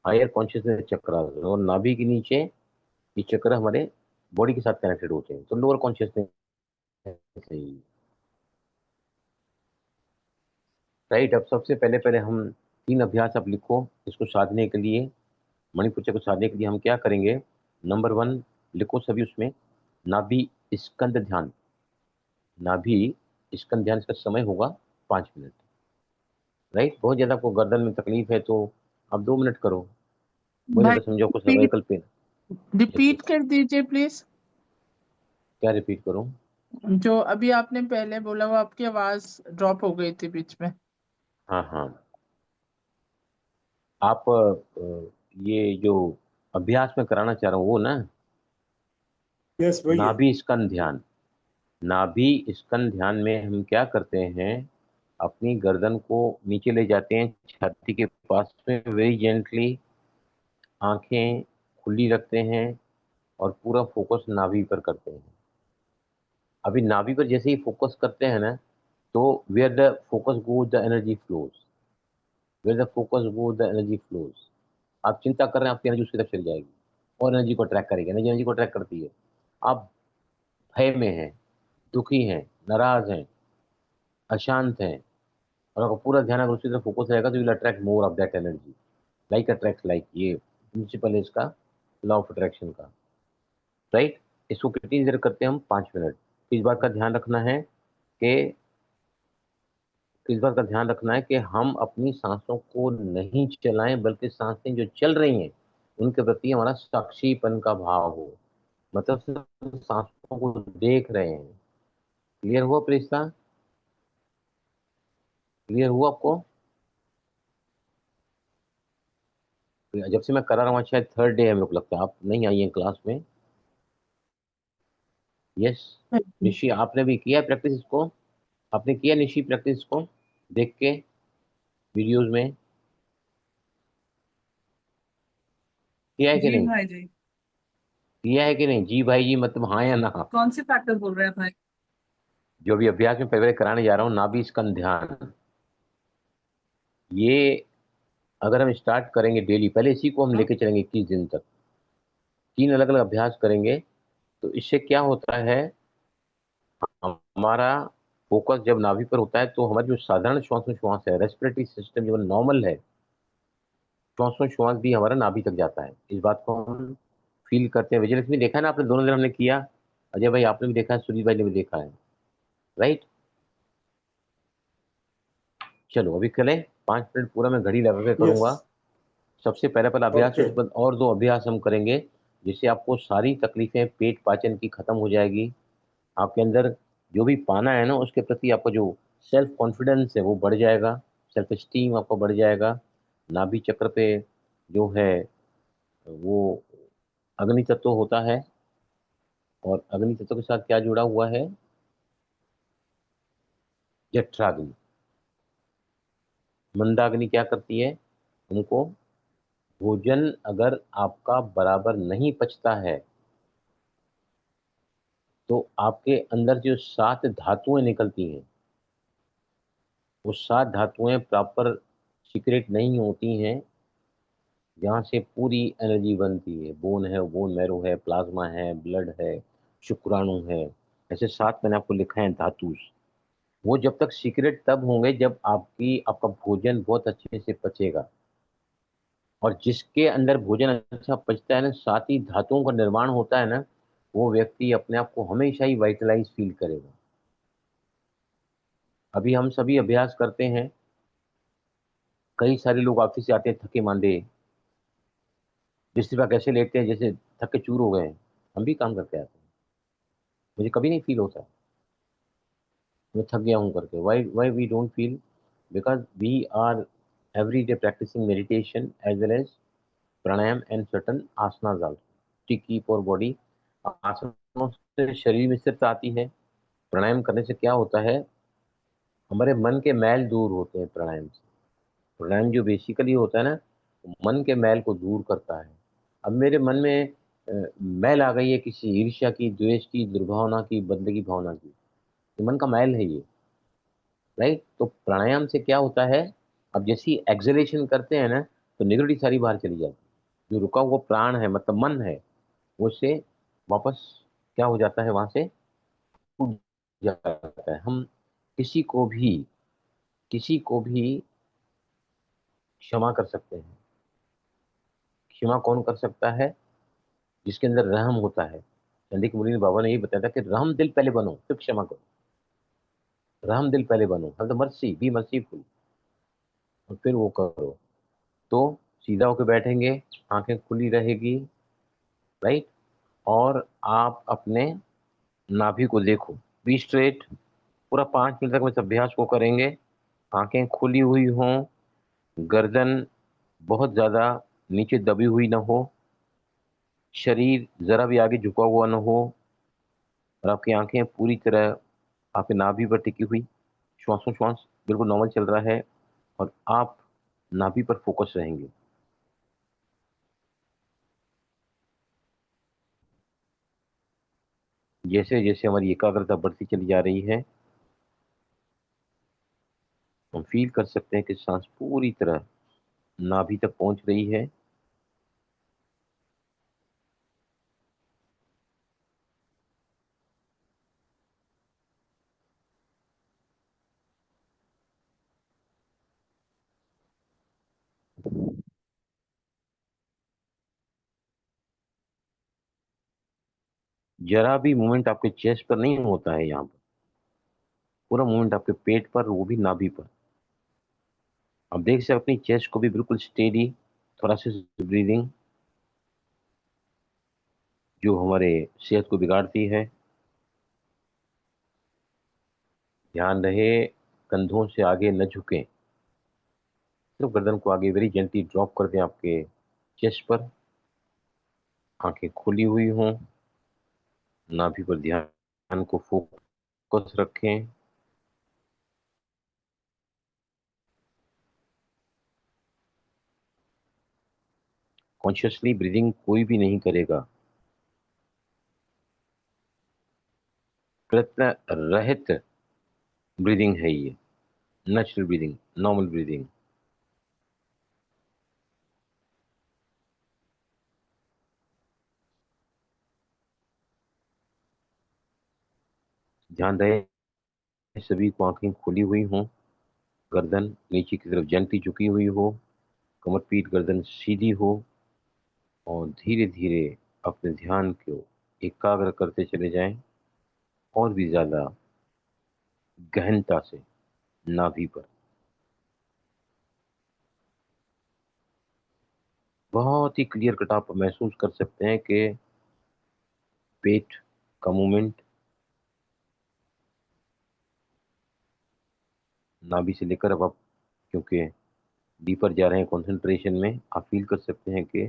higher consciousness chakra. और नाभि के नीचे ये चक्र हमारे बॉडी के साथ कनेक्टेड होते हैं, तो लोअर कॉन्शियसनेस है। राइट। अब सबसे पहले पहले हम 3 अभ्यास आप लिखो इसको साधने के लिए, मणिपुर चक्र को साधने के लिए हम क्या करेंगे। नंबर 1 लिखो सभी उसमें, नाभि स्कंद ध्यान। नाभि स्कंद ध्यान का समय होगा 5 मिनट। राइट। बहुत ज्यादा आपको गर्दन में तकलीफ है तो आप 2 मिनट करो। बहुत भाई ज्यादा समझो आपको रिपीट सर्वाइकल पेन। रिपीट कर दीजिए प्लीज। क्या रिपीट करूं? जो अभी आपने पहले बोला वो आपकी आवाज ड्रॉप हो गई थी बीच में। हाँ हाँ, आप ये जो अभ्यास में कराना चाह रहा हूँ वो ना, यस वही है। नाभि स्कंद ध्यान। नाभि स्कंद ध्यान में हम क्या करते हैं, अपनी गर्दन को नीचे ले जाते हैं छाती के पास में, वेरी जेंटली, आंखें खुली रखते हैं और पूरा फोकस नाभि पर करते हैं। अभी नाभि पर जैसे ही फोकस करते हैं ना, तो where the focus goes the energy flows, where the focus goes the energy flows. आप चिंता कर रहे हैं, आपकी एनर्जी उसकी तरफ चली जाएगी और एनर्जी को ट्रैक करेगी। एनर्जी एनर्जी को ट्रैक करती है। आप भय में हैं, दुखी हैं, नाराज हैं, अशांत हैं, और अगर पूरा ध्यान अगर उसी तरफ फोकस रहेगा तो will attract more of that energy. Like attract like, ये प्रिंसिपल है इसका, लॉ ऑफ अट्रैक्शन का। राइट। इसको कितनी देर करते हैं हम? 5 मिनट। इस बात का ध्यान रखना है कि इस बात का ध्यान रखना है कि हम अपनी सांसों को नहीं चलाएं, बल्कि सांसें जो चल रही हैं उनके प्रति हमारा साक्षीपन का भाव हो। मतलब सिर्फ सांसों को देख रहे हैं। क्लियर हुआ प्रिस्ता? क्लियर हुआ आपको? जब से मैं करा रहा हूँ शायद 3rd डे है मेरे को लगता है, आप नहीं आई हैं क्लास में। यस। निशी आपने भी किया प्रैक्टिस इसको? आपने किया निशी प्रैक्टिस को देख के वीडियोस में? किया है कि जी नहीं? भाई जी। किया है कि नहीं? जी भाई जी मतलब हाँ या ना? कौन सी प्रैक्टिस बोल रहे हैं भाई? जो अभी अभ्यास में पहले कराने जा रहा हूँ, नाभि स्कंद ध्यान, ये अगर हम स्टार्ट करेंगे डेली, पहले इसी को हम लेके चलेंगे 21 दिन तक, 3 अलग अलग अभ्यास करेंगे, तो इससे क्या होता है, हमारा फोकस जब नाभि पर होता है तो हमारी जो साधारण श्वासोच्छ्वास है, रेस्पिरेटरी सिस्टम जो नॉर्मल है, श्वासोच्छ्वास भी हमारा नाभि तक जाता है। इस बात को हम फील करते हैं। विजयलक्ष्मी देखा है ना आपने, दोनों दिन हमने किया। अजय भाई आपने भी देखा है, सुजीत भाई ने भी देखा है, राइट। चलो अभी करें, 5 मिनट पूरा मैं घड़ी लगा के करूंगा। यस। सबसे पहला अभ्यास है, ओके। उसके बाद और 2 अभ्यास हम करेंगे, जिससे आपको सारी तकलीफें पेट पाचन की खत्म हो जाएगी। आपके अंदर जो भी पाना है ना, उसके प्रति आपका जो सेल्फ कॉन्फिडेंस है वो बढ़ जाएगा, सेल्फ एस्टीम आपका बढ़ जाएगा। नाभि चक्र पे जो है वो अग्नि तत्व होता है, और अग्नि तत्व के साथ क्या जुड़ा हुआ है? जठराग्नि। मंदाग्नि क्या करती है? उनको भोजन अगर आपका बराबर नहीं पचता है तो आपके अंदर जो 7 धातुएं निकलती हैं, वो 7 धातुएं प्रॉपर सीक्रेट नहीं होती हैं, जहाँ से पूरी एनर्जी बनती है। बोन है, बोन मैरो है, प्लाज्मा है, ब्लड है, शुक्राणु है, ऐसे 7 मैंने आपको लिखा है धातु। वो जब तक सीक्रेट तब होंगे जब आपका भोजन बहुत अच्छे से पचेगा। और जिसके अंदर भोजन अच्छा पचता है ना, 7 ही धातुओं का निर्माण होता है ना, वो व्यक्ति अपने आप को हमेशा ही वाइटलाइज फील करेगा। अभी हम सभी अभ्यास करते हैं। कई सारे लोग ऑफिस से आते हैं थके मांदे, बिस्तर पर कैसे लेटते हैं जैसे थक के चूर हो गए हैं। हम भी काम करके आते हैं, मुझे कभी नहीं फील होता मैं थक गया हूँ करके। Why why we don't feel? Because we are every day practising meditation as well as pranayama and certain asanas also to keep our body. आसनों से शरीर में स्थिरता आती है। प्राणायाम करने से क्या होता है? हमारे मन के मैल दूर होते हैं प्राणायाम से। प्राणायाम जो बेसिकली होता है ना, मन के मैल को दूर करता है। अब मेरे मन में मैल आ गई है किसी ईर्ष्या की, द्वेष की, दुर्भावना की, बदले की भावना की, तो मन का मैल है ये, राइट। तो प्राणायाम से क्या होता है? अब जैसी एक्सलेशन करते हैं ना, तो निगेटिविटी सारी बाहर चली जाती है। जो रुका हुआ प्राण है, मतलब मन है, वो से वापस क्या हो जाता है, वहां से उठ जाता है। हम किसी को भी किसी को भी क्षमा कर सकते हैं। क्षमा कौन कर सकता है? जिसके अंदर रहम होता है। चंडी के मुनि बाबा ने यही बताया था कि रहम दिल पहले बनो, फिर क्षमा करो। रहम दिल पहले बनो, हम तो मर्सी बी मर्सीफुल, और फिर वो करो। तो सीधा होकर बैठेंगे, आंखें खुली रहेगी, राइट। और आप अपने नाभि को देखो, बी स्ट्रेट। पूरा 5 मिनट तक हम इस अभ्यास को करेंगे। आंखें खुली हुई हों, गर्दन बहुत ज्यादा नीचे दबी हुई ना हो, शरीर जरा भी आगे झुका हुआ ना हो, और आपकी आंखें पूरी तरह आपके नाभि पर टिकी हुई। श्वासोच्छ्वास बिल्कुल नॉर्मल चल रहा है, और आप नाभि पर फोकस रहेंगे। जैसे जैसे हमारी एकाग्रता बढ़ती चली जा रही है, हम फील कर सकते हैं कि सांस पूरी तरह नाभि तक पहुंच रही है। जरा भी मूवमेंट आपके चेस्ट पर नहीं होता है, यहाँ पर पूरा मूवमेंट आपके पेट पर, वो भी नाभि पर। आप देख सकते हैं अपनी चेस्ट को भी बिल्कुल स्टेडी, थोड़ा सा ब्रीदिंग जो हमारे सेहत को बिगाड़ती है। ध्यान रहे कंधों से आगे न झुकें, सिर्फ गर्दन को आगे वेरी जेंटली ड्रॉप कर दें आपके चेस्ट पर। आंखें खुली हुई हों, नाभि पर ध्यान को फोकस रखें। कॉन्शियसली ब्रीदिंग कोई भी नहीं करेगा, प्रयत्न रहित ब्रीदिंग है ये, नेचुरल ब्रीदिंग, नॉर्मल ब्रीदिंग। ध्यान रहे सभी को आंखें खुली हुई हों, गर्दन नीचे की तरफ जेंटली झुकी हुई हो, कमर पीठ गर्दन सीधी हो और धीरे धीरे अपने ध्यान को एकाग्र करते चले जाएं और भी ज्यादा गहनता से नाभि पर। बहुत ही क्लियर कट आप महसूस कर सकते हैं कि पेट का मूवमेंट नाभि से लेकर अब आप क्योंकि डीपर जा रहे हैं कंसंट्रेशन में, आप फील कर सकते हैं कि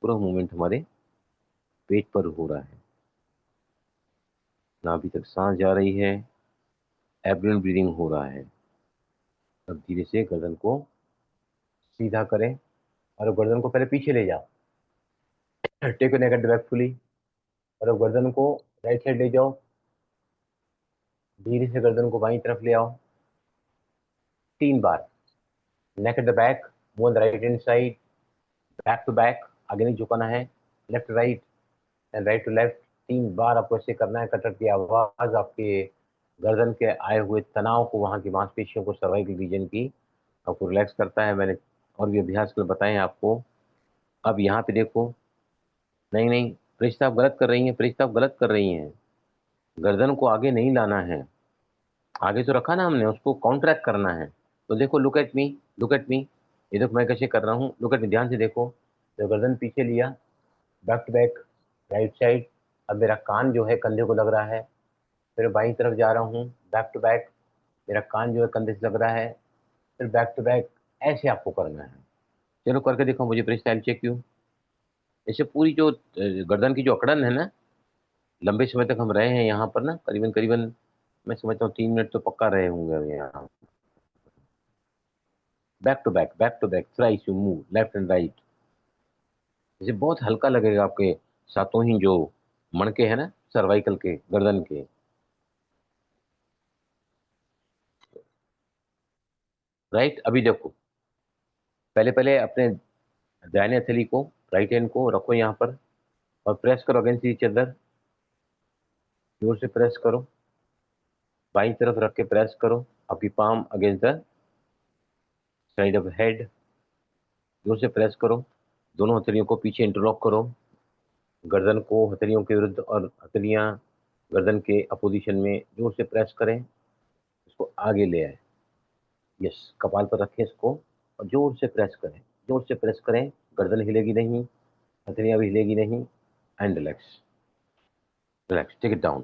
पूरा मूवमेंट हमारे पेट पर हो रहा है। नाभि तक सांस जा रही है, एब्डोमेन ब्रीदिंग हो रहा है। अब धीरे से गर्दन को सीधा करें और गर्दन को पहले पीछे ले जाओ। Take your neck at the back fully और अब गर्दन को राइट साइड ले जाओ। धीरे से गर्दन को बाईं तरफ ले आओ 3 बार। Neck at the back, move on the right hand side, back to back, आगे नहीं झुकाना है, left right and right to left. 3 बार आपको ऐसे करना है। कटक की आवाज आपके गर्दन के आए हुए तनाव को, वहां की मांसपेशियों को, सर्वाइकल रीजन की आपको रिलैक्स करता है। मैंने और भी अभ्यास कर बताए आपको। अब यहाँ पे देखो, नहीं नहीं प्रेषिता आप गलत कर रही हैं, प्रेषिता आप गलत कर रही हैं। गर्दन को आगे नहीं लाना है, आगे तो रखा ना हमने, उसको कॉन्ट्रैक्ट करना है। तो देखो, look at me, look at me, ये देखो मैं कैसे कर रहा हूँ, लुक एट मी, ध्यान से देखो। तो गर्दन पीछे लिया, back to back, right side. अब मेरा कान जो है कंधे को लग रहा है, फिर बाईं तरफ जा रहा हूँ, बैक टू बैक, मेरा कान जो है कंधे से लग रहा है, फिर बैक टू बैक। ऐसे आपको करना है। चलो करके देखो मुझे, प्रेस टाइम चेक क्यों। ऐसे पूरी जो गर्दन की जो अकड़न है ना, लंबे समय तक हम रहे हैं यहाँ पर ना, करीबन करीबन मैं समझता हूँ 3 मिनट तो पक्का रहे होंगे यहाँ। Back to back, back to back, thrice you move left and right. जैसे बहुत हल्का लगेगा आपके सातों ही जो मणके हैं ना, सर्वाइकल के, गर्दन के। राइट। अभी देखो, पहले पहले अपने दाहिने हथेली को, राइट हैंड को रखो यहाँ पर और प्रेस करो अगेंस्ट ईच अदर। जोर से प्रेस करो, बाईं तरफ रख के प्रेस करो, आपकी palm against the side of head. जोर से प्रेस करो, दोनों हथेलियों को पीछे इंटरलॉक करो, गर्दन को हथेलियों के विरुद्ध और हथेलियां गर्दन के अपोजिशन में जोर से प्रेस करें, इसको आगे ले आए। यस, कपाल पर रखें इसको और जोर से प्रेस करें, जोर से प्रेस करें। गर्दन हिलेगी नहीं, हथेलियां भी हिलेगी नहीं। And relax, relax, take it down.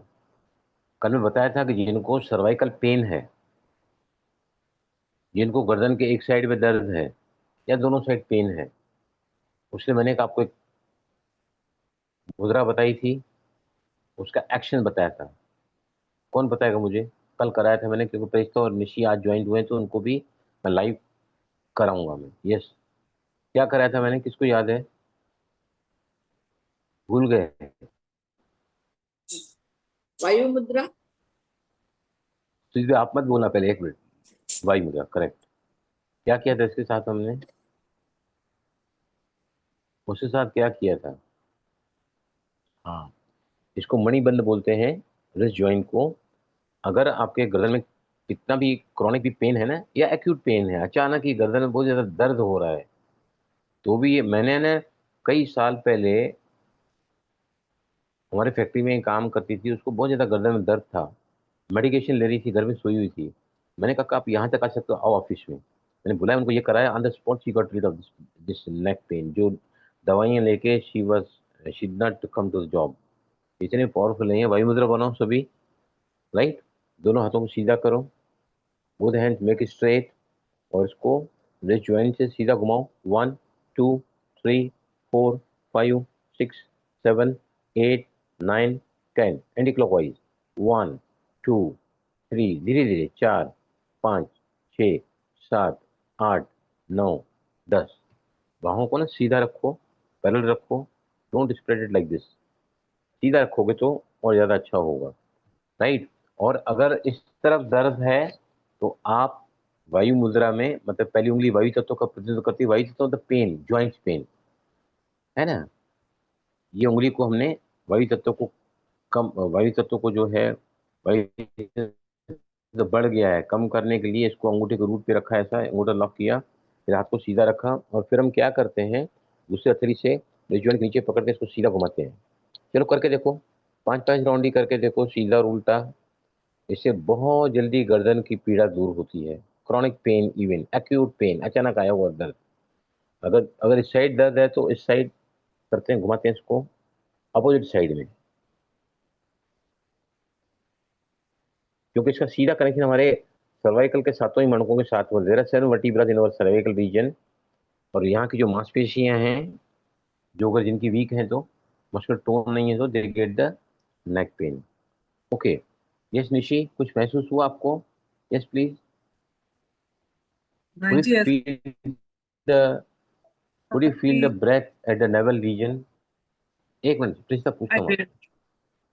कल मैं बताया था कि जिनको सर्वाइकल पेन है, जिनको गर्दन के एक साइड में दर्द है या दोनों साइड पेन है, उससे मैंने आपको एक मुद्रा बताई थी, उसका एक्शन बताया था। कौन बताएगा मुझे? कल कराया था मैंने, क्योंकि प्रेस्ता और निशी आज ज्वाइंट हुए हैं तो उनको भी मैं लाइव कराऊंगा मैं। यस, क्या कराया था मैंने, किसको याद है? भूल गए? वायु मुद्रा। तो इसलिए आप मत बोलना, पहले 1 मिनट। वायु मुद्रा, करेक्ट। क्या किया था इसके साथ हमने? उसके साथ क्या किया था? हाँ, इसको मणिबंध बोलते हैं, रिस्ट ज्वाइंट को। अगर आपके गर्दन में कितना भी क्रॉनिक भी पेन है ना, या एक्यूट पेन है, अचानक ही गर्दन में बहुत ज्यादा दर्द हो रहा है, तो भी मैंने ना कई साल पहले हमारे फैक्ट्री में काम करती थी, उसको बहुत ज्यादा गर्दन में दर्द था, मेडिकेशन ले रही थी, घर में सोई हुई थी। मैंने कहा आप यहाँ तक आ सकते हो, आओ ऑफिस में। मैंने बुलाया उनको, ये कराया, on the spot she got rid of this neck pain. जो दवाइयाँ लेके she did not come to the job. इतने पावरफुल नहीं है। वायु मुद्रा बनाओ सभी, राइट। दोनों हाथों को सीधा करो, बोथ हैंड्स मेक स्ट्रेट, और इसको रिस्ट ज्वाइंट से सीधा घुमाओ। 1 2 3 4 5 6 7 8 9 10, एंटी क्लॉकवाइज। 1 2 3, धीरे धीरे, 4 5 6 7 8 9 10। बाहों को ना सीधा रखो, पैरेलल रखो, don't spread it like this. सीधा रखोगे तो और ज्यादा अच्छा होगा, राइट। और अगर इस तरफ दर्द है तो आप वायु मुद्रा में, मतलब पहली उंगली वायु तत्व का प्रतिनिधित्व करती है। वायु तत्व मतलब पेन, ज्वाइंट पेन है ना। ये उंगली को हमने वायु तत्व को कम, वायु तत्व को जो है, वायु तत्व बढ़ गया है, कम करने के लिए इसको अंगूठे के रूट पे रखा है, ऐसा अंगूठा लॉक किया, फिर हाथ को सीधा रखा और फिर हम क्या करते हैं, दूसरे हथेली से रिस्ट जॉइंट नीचे पकड़ के इसको सीधा घुमाते हैं। चलो करके देखो, 5-5 राउंड ही करके देखो, सीधा और उल्टा। इससे बहुत जल्दी गर्दन की पीड़ा दूर होती है। Chronic pain, even acute pain, अचानक आया हुआ दर्द, अगर अगर इस साइड दर्द है तो इस साइड करते हैं, घुमाते हैं इसको अपोजिट साइड में, क्योंकि इसका सीधा कनेक्शन हमारे सर्वाइकल के सातों ही मणकों के साथ हो। There are 7 vertebra in our cervical region. और यहाँ की जो मांसपेशियां हैं, जो अगर जिनकी वीक हैं तो मस्कुलर टोन नहीं है तो they get the neck pain. Okay, yes Nishi, कुछ महसूस हुआ आपको? Yes please. Bhai ji, as the could you feel the I breath at the navel region? एक मिनट प्लीज, तक पूछता हूँ। did.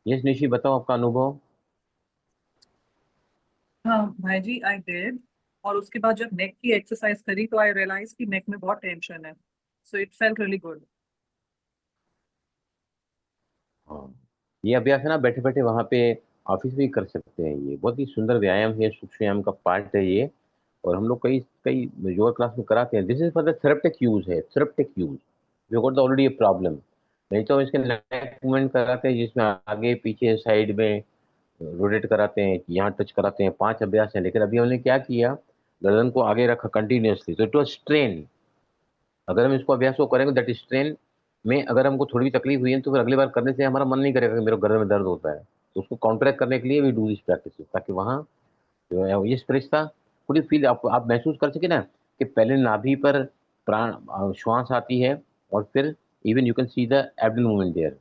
यस निशी, बताओ आपका अनुभव। हाँ भाई जी, आई डिड। और उसके बाद जब नेक की एक्सरसाइज करी तो आई रियलाइज कि नेक में बहुत टेंशन है, so it felt really good. हाँ, ये अभ्यास है ना, बैठे बैठे वहां पे ऑफिस में भी कर सकते हैं। ये बहुत ही सुंदर व्यायाम है, सूक्ष्म व्यायाम का पार्ट है ये। और हम लोग कई कई योगा क्लास में कराते हैं। This is for the therapeutic use है, therapeutic use. We got already a problem. नहीं तो हम इसके नेक मूवमेंट कराते हैं, जिसमें आगे पीछे साइड में रोटेट कराते हैं, यहाँ टच कराते हैं। 5 अभ्यास हैं, लेकिन अभी हमने क्या किया, गर्दन को आगे रखा कंटिन्यूअसली, तो इट वॉज स्ट्रेन। अगर हम इसको अभ्यास को करेंगे दैट स्ट्रेन में अगर हमको थोड़ी भी तकलीफ हुई है तो फिर अगली बार करने से हमारा मन नहीं करेगा कि मेरे गर्दन में दर्द होता है। तो उसको काउंटरैक्ट करने के लिए वी डू दिस प्रैक्टिस, ताकि वहाँ जो है ये स्प्रेशता पूरी फील आप महसूस कर सके ना, कि पहले नाभि पर प्राण श्वास आती है और फिर even you can see the abdomen movement there,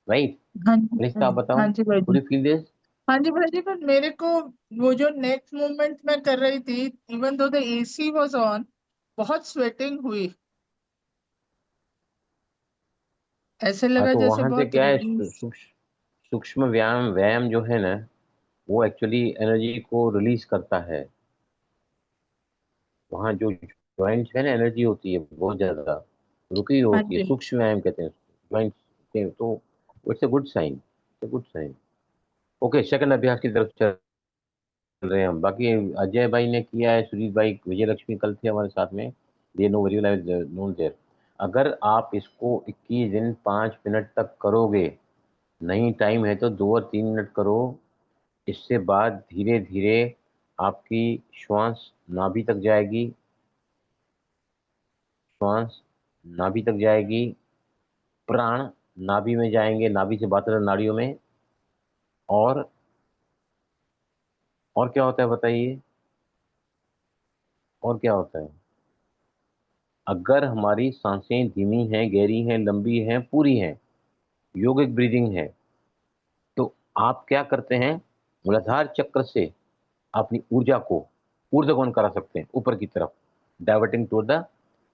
right? हाँ जी प्रिस्ता, आप बताओ, हाँ जी भाई कुड जी। You feel this? हाँ जी भाई जी, पर मेरे को वो जो नेक्स्ट मूवमेंट मैं कर रही थी, even though the AC was on, बहुत स्वेटिंग हुई। ऐसे हाँ, लगा तो जैसे वहां से बहुत क्या है, रिलीज। सूक्ष्म व्यायाम व्यायाम जो है ना, वो एक्चुअली एनर्जी को रिलीज करता है। वहाँ जो ज्वाइंट्स है ना, एनर्जी होती है बहुत ज्यादा रुकी हुई हाँ होती है, जी। सूक्ष्म व्यायाम कहते हैं ज्वाइंट्स के। तो it's a good sign, it's a good sign. Okay, second अभ्यास की तरफ चल रहे हैं हम। बाकी अजय भाई ने किया है, सुजीत भाई, विजय लक्ष्मी कल थे हमारे साथ में, they know very well known there. अगर आप इसको 21 दिन 5 मिनट तक करोगे, नहीं टाइम है तो 2 और 3 मिनट करो। इससे बाद धीरे धीरे आपकी श्वास नाभि तक जाएगी, श्वास नाभि तक जाएगी, प्राण नाभि में जाएंगे, नाभि से बाहर नाड़ियों में। और और क्या होता है बताइए, और क्या होता है? अगर हमारी सांसें धीमी हैं, गहरी हैं, लंबी हैं, पूरी हैं, योगिक ब्रीदिंग है, तो आप क्या करते हैं, मूलाधार चक्र से अपनी ऊर्जा को ऊर्ध्वगमन करा सकते हैं ऊपर की तरफ, डाइवर्टिंग टू द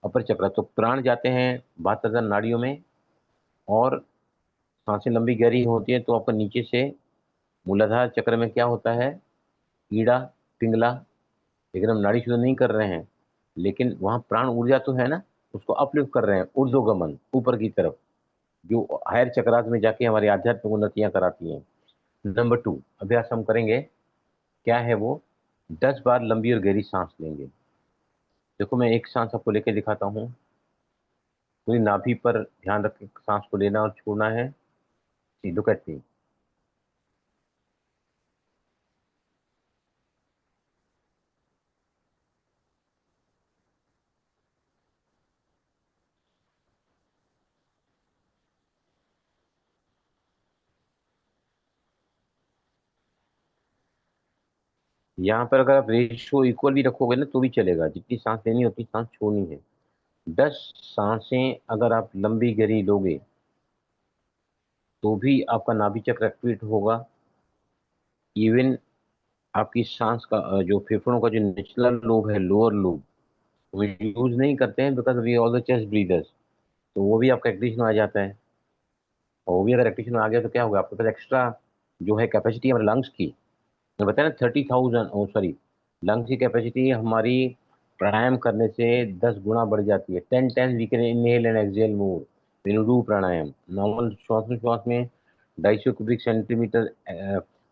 अपर चक्र। तो प्राण जाते हैं 72 नाड़ियों में, और सांसें लंबी गहरी होती है, तो आपका नीचे से मूलाधार चक्र में क्या होता है, कीड़ा, पिंगला। लेकिन हम नाड़ी शुद्ध नहीं कर रहे हैं, लेकिन वहाँ प्राण ऊर्जा तो है ना, उसको अपलिफ्ट कर रहे हैं, ऊर्ध्वगमन ऊपर की तरफ, जो हायर चक्रात में जाके हमारी आध्यात्मिक उन्नतियां कराती हैं। नंबर 2 अभ्यास हम करेंगे, क्या है वो, 10 बार लंबी और गहरी सांस लेंगे। देखो, मैं एक सांस आपको लेके दिखाता हूँ। पूरी नाभि पर ध्यान रख के सांस को लेना और छोड़ना है। Look at me. यहाँ पर अगर आप रेशियो इक्वल भी रखोगे ना तो भी चलेगा, जितनी सांस लेनी होती सांस छोड़नी है। 10 सांसें अगर आप लंबी गहरी लोगे तो भी आपका नाभि चक्र एक्टिवेट होगा। इवन आपकी सांस का जो फेफड़ों का जो निचला लोब है, लोअर लोब, वो यूज नहीं करते हैं because we all the chest breathers, तो वो भी आपका एक्टिवेशन में आ जाता है। और वो भी अगर एक्टिवेशन में आ गया तो क्या होगा, आपके पास एक्स्ट्रा जो है कैपेसिटी हमारे लंग्स की, मैं बताया ना 30,000, ओ सॉरी, लंग्स की कैपेसिटी हमारी प्राणायाम करने से 10 गुना बढ़ जाती है। 10 times we can inhale and exhale more when you do pranayama. Normal श्वास में 250 क्यूबिक सेंटीमीटर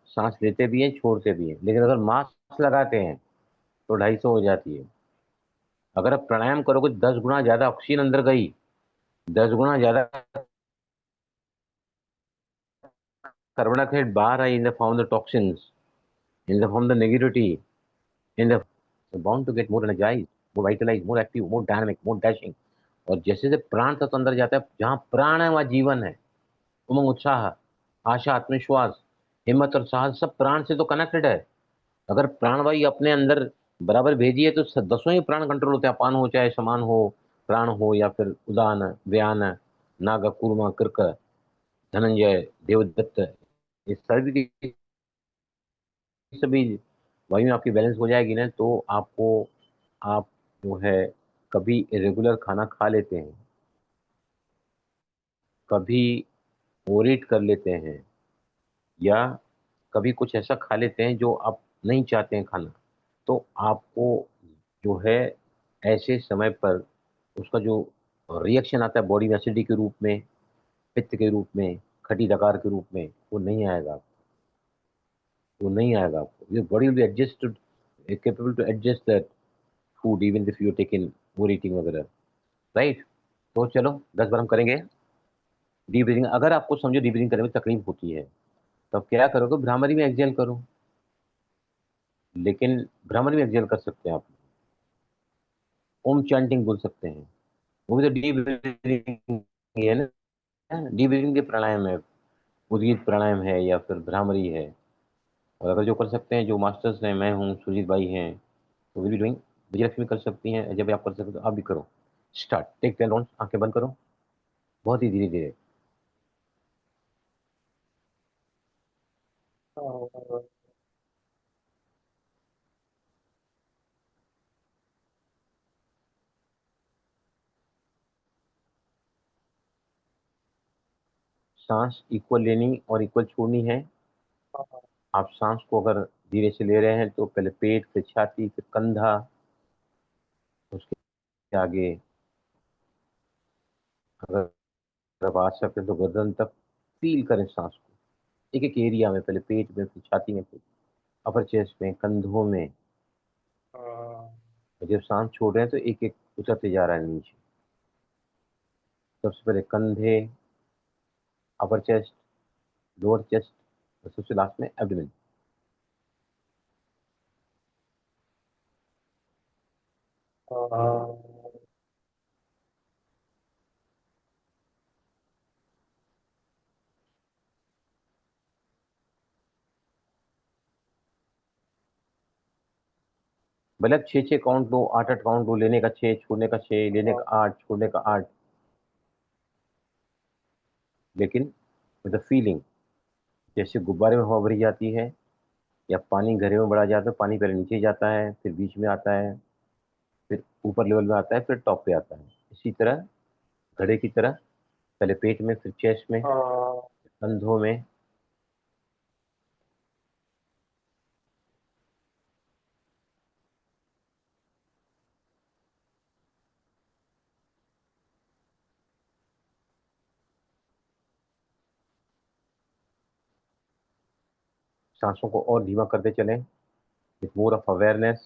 सांस लेते भी हैं, छोड़ते भी हैं, लेकिन अगर मास्क लगाते हैं तो 250 हो जाती है। अगर आप प्राणायाम करोगे 10 गुना ज्यादा ऑक्सीजन अंदर गई, 10 गुना ज्यादा कार्बन डाइऑक्साइड बाहर आई in the form the toxins, in the form the negativity, in the bound to get more energize, more vitalize, more active, more dynamic, more dashing. और जैसे जैसे प्राण तत्व अंदर जाता है, जहां प्राण है वहां जीवन है, उमंग, उत्साह, आशा, आत्मविश्वास, हिम्मत और साहस सब प्राण से तो कनेक्टेड है। अगर प्राणवायु अपने अंदर बराबर भेजिए तो दसों ही प्राण कंट्रोल होते हैं। अपान हो, चाहे समान हो, प्राण हो, या फिर उदान, व्यान, नाग, कूर्मा, कृक, धनंजय, देवदत्त, ये सभी की सभी वायु आपकी बैलेंस हो जाएगी ना, तो आपको, आप जो है कभी इरेगुलर खाना खा लेते हैं, कभी ओवरईट कर लेते हैं, या कभी कुछ ऐसा खा लेते हैं जो आप नहीं चाहते हैं खाना, तो आपको जो है ऐसे समय पर उसका जो रिएक्शन आता है बॉडी में, एसिडिटी के रूप में, पित्त के रूप में, खट्टी डकार के रूप में, वो नहीं आएगा, वो नहीं आएगा आपको। Your body will be adjusted, capable to adjust that food even if you taken over eating वगैरह, राइट। तो चलो 10 बार हम करेंगे डीप ब्रीथिंग। अगर आपको समझो डीप ब्रीथिंग करने में तकलीफ होती है तो आप क्या करोगे, भ्रामरी में एक्सहेल करो। लेकिन भ्रामरी में एक्सहेल कर सकते हैं आप, ओम चैंटिंग बोल सकते हैं, वो भी तो डीप ब्रीथिंग है ना। डीप ब्रीथिंग के प्राणायाम है, उद्गीत प्राणायाम है, या फिर भ्रामरी है। और अगर जो कर सकते हैं, जो मास्टर्स हैं, मैं हूँ, सुजीत भाई हैं, तो विल बी डूइंग। विजयलक्ष्मी कर सकती हैं, जब आप कर सकते हो तो आप भी करो। स्टार्ट, टेक 10 राउंड्स, आंखें बंद करो, बहुत ही धीरे धीरे। सांस इक्वल लेनी और इक्वल छोड़नी है। आप सांस को अगर धीरे से ले रहे हैं तो पहले पेट, फिर छाती, फिर कंधा, उसके आगे अगर आप आ सकते हैं तो गर्दन तक फील करें सांस को, एक एक एरिया में, पहले पेट में, फिर छाती में, फिर अपर चेस्ट में, कंधों में। और जब सांस छोड़ रहे हैं तो एक एक उतरते जा रहा है नीचे। सबसे पहले कंधे, अपर चेस्ट, लोअर चेस्ट, और सबसे लास्ट में एब्डोमेन। भले 6-6 काउंट लो, 8-8 काउंट लो, लेने का 6, छोड़ने का 6, लेने का 8, छोड़ने का 8, लेकिन विद द फीलिंग। जैसे गुब्बारे में हवा भरी जाती है, या पानी घड़े में बढ़ा जाता है, पानी पहले नीचे जाता है, फिर बीच में आता है, फिर ऊपर लेवल में आता है, फिर टॉप पे आता है। इसी तरह घड़े की तरह पहले पेट में, फिर चेस्ट में, कंधों में। सांसों को और धीमा करते चलें, with more of awareness.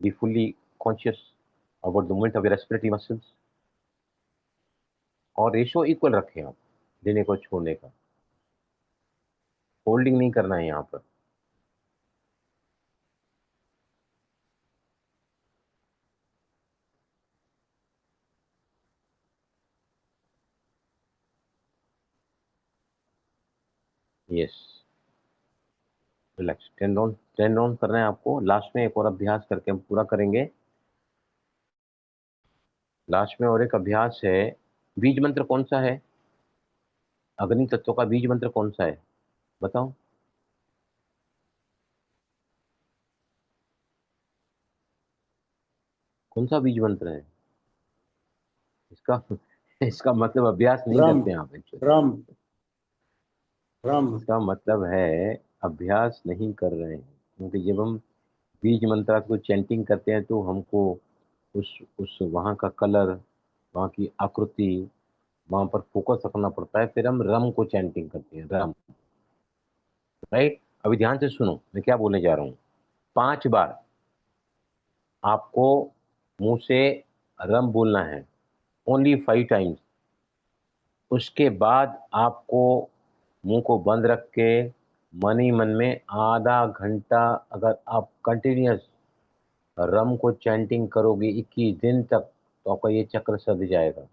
Be fully conscious about the movement of your respiratory muscles. और रेशो इक्वल रखें आप, देने को छोड़ने का। होल्डिंग नहीं करना है यहाँ पर। Yes, relax. 10 राउंड करना है आपको। लास्ट में एक और अभ्यास करके हम पूरा करेंगे। लास्ट में और एक अभ्यास है। बीज मंत्र कौन सा है? अग्नि तत्व का बीज मंत्र कौन सा है, बताओ। कौन सा बीज मंत्र है इसका? इसका मतलब अभ्यास नहीं राम, करते हैं आप एक्चुअली। राम, राम। इसका मतलब है अभ्यास नहीं कर रहे हैं, क्योंकि जब हम बीज मंत्र को चैंटिंग करते हैं तो हमको उस वहाँ का कलर, वहाँ की आकृति, वहाँ पर फोकस रखना पड़ता है। फिर हम रम को चैंटिंग करते हैं, रम, राइट। अभी ध्यान से सुनो मैं क्या बोलने जा रहा हूँ। 5 बार आपको मुंह से रम बोलना है, ओनली 5 टाइम्स। उसके बाद आपको मुंह को बंद रख के मन ही मन में आधा घंटा अगर आप कंटिन्यूअस रम को चैंटिंग करोगे 21 दिन तक, तो आपका ये चक्र सध जाएगा।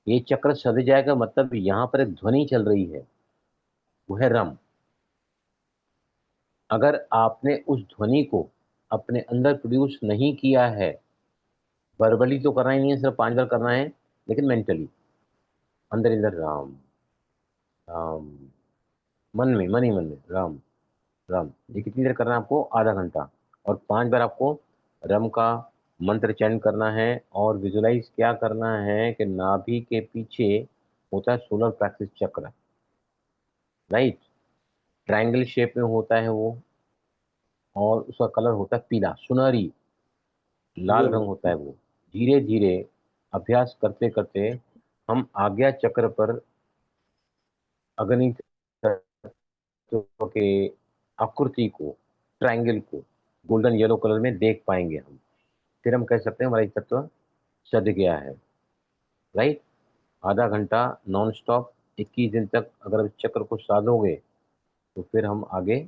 ये चक्र सध जाएगा मतलब यहाँ पर एक ध्वनि चल रही है, वो है रम। अगर आपने उस ध्वनि को अपने अंदर प्रोड्यूस नहीं किया है, वर्बली तो करना ही नहीं है, सिर्फ 5 बार करना है, लेकिन मेंटली अंदर अंदर राम राम, मन ही मन में राम राम। ये कितनी देर करना है आपको? आधा घंटा। और 5 बार आपको रम का मंत्र चैंट करना है। और विजुलाइज क्या करना है कि नाभि के पीछे होता है सोलर प्लेक्सस चक्र, राइट? ट्रायंगल शेप में होता है वो, और उसका कलर होता है पीला, सुनहरी लाल रंग होता है वो। धीरे धीरे अभ्यास करते करते हम आज्ञा चक्र पर अग्नि तत्व के आकृति को, ट्रायंगल को गोल्डन येलो कलर में देख पाएंगे हम। फिर हम कह सकते हैं हमारा ये तत्व सध गया है, राइट? आधा घंटा नॉन स्टॉप 21 दिन तक अगर इस चक्र को साधोगे तो फिर हम आगे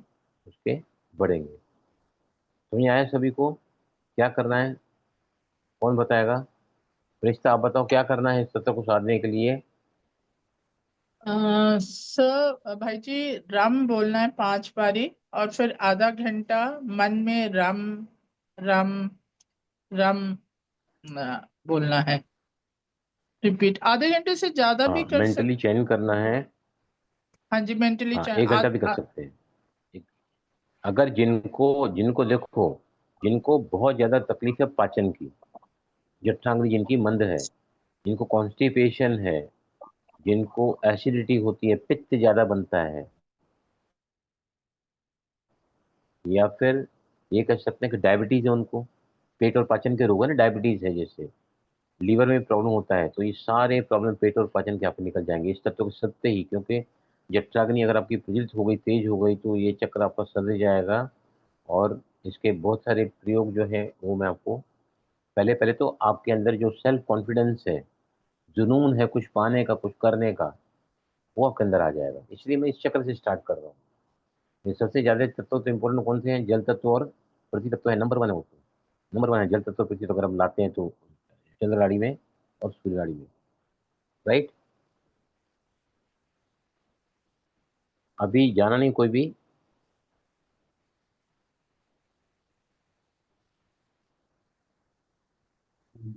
उसके बढ़ेंगे। समझ आया सभी को क्या करना है? कौन बताएगा? रिश्ता आप बताओ क्या करना है इस तत्व को साधने के लिए? सर भाई जी, राम बोलना है 5 बारी, और फिर आधा घंटा मन में राम राम राम बोलना है। रिपीट आधे घंटे से ज्यादा भी हाँ, कर मेंटली सकते। चयन करना है। हाँ जी, मेंटली हाँ, 1 घंटा भी कर सकते हैं। अगर जिनको जिनको देखो, जिनको बहुत ज्यादा तकलीफ है पाचन की, जठरांगनी जिनकी मंद है, जिनको कॉन्स्टिपेशन है, जिनको एसिडिटी होती है, पित्त ज्यादा बनता है, या फिर ये कह सकते हैं कि डायबिटीज है उनको, पेट और पाचन के रोग है ना, डायबिटीज है, जैसे लीवर में प्रॉब्लम होता है, तो ये सारे प्रॉब्लम पेट और पाचन के आपको निकल जाएंगे इस तत्व को सदते ही। क्योंकि जठराग्नि अगर आपकी प्रज्वलित हो गई, तेज हो गई, तो ये चक्र आपका सद जाएगा। और इसके बहुत सारे प्रयोग जो है वो मैं आपको, पहले पहले तो आपके अंदर जो सेल्फ कॉन्फिडेंस है, जुनून है कुछ पाने का, कुछ करने का, वो आपके अंदर आ जाएगा। इसलिए मैं इस चक्र से स्टार्ट कर रहा हूँ। ये सबसे ज्यादा तत्व तो इंपॉर्टेंट कौन से हैं? जल तत्व और पृथ्वी तत्व है, नंबर 1 है वो तो। नंबर 1 है जल तत्व, पृथ्वी तत्व अगर हम लाते हैं तो चंद्र गाड़ी में और सूर्य गाड़ी में, राइट? अभी जाना नहीं कोई भी,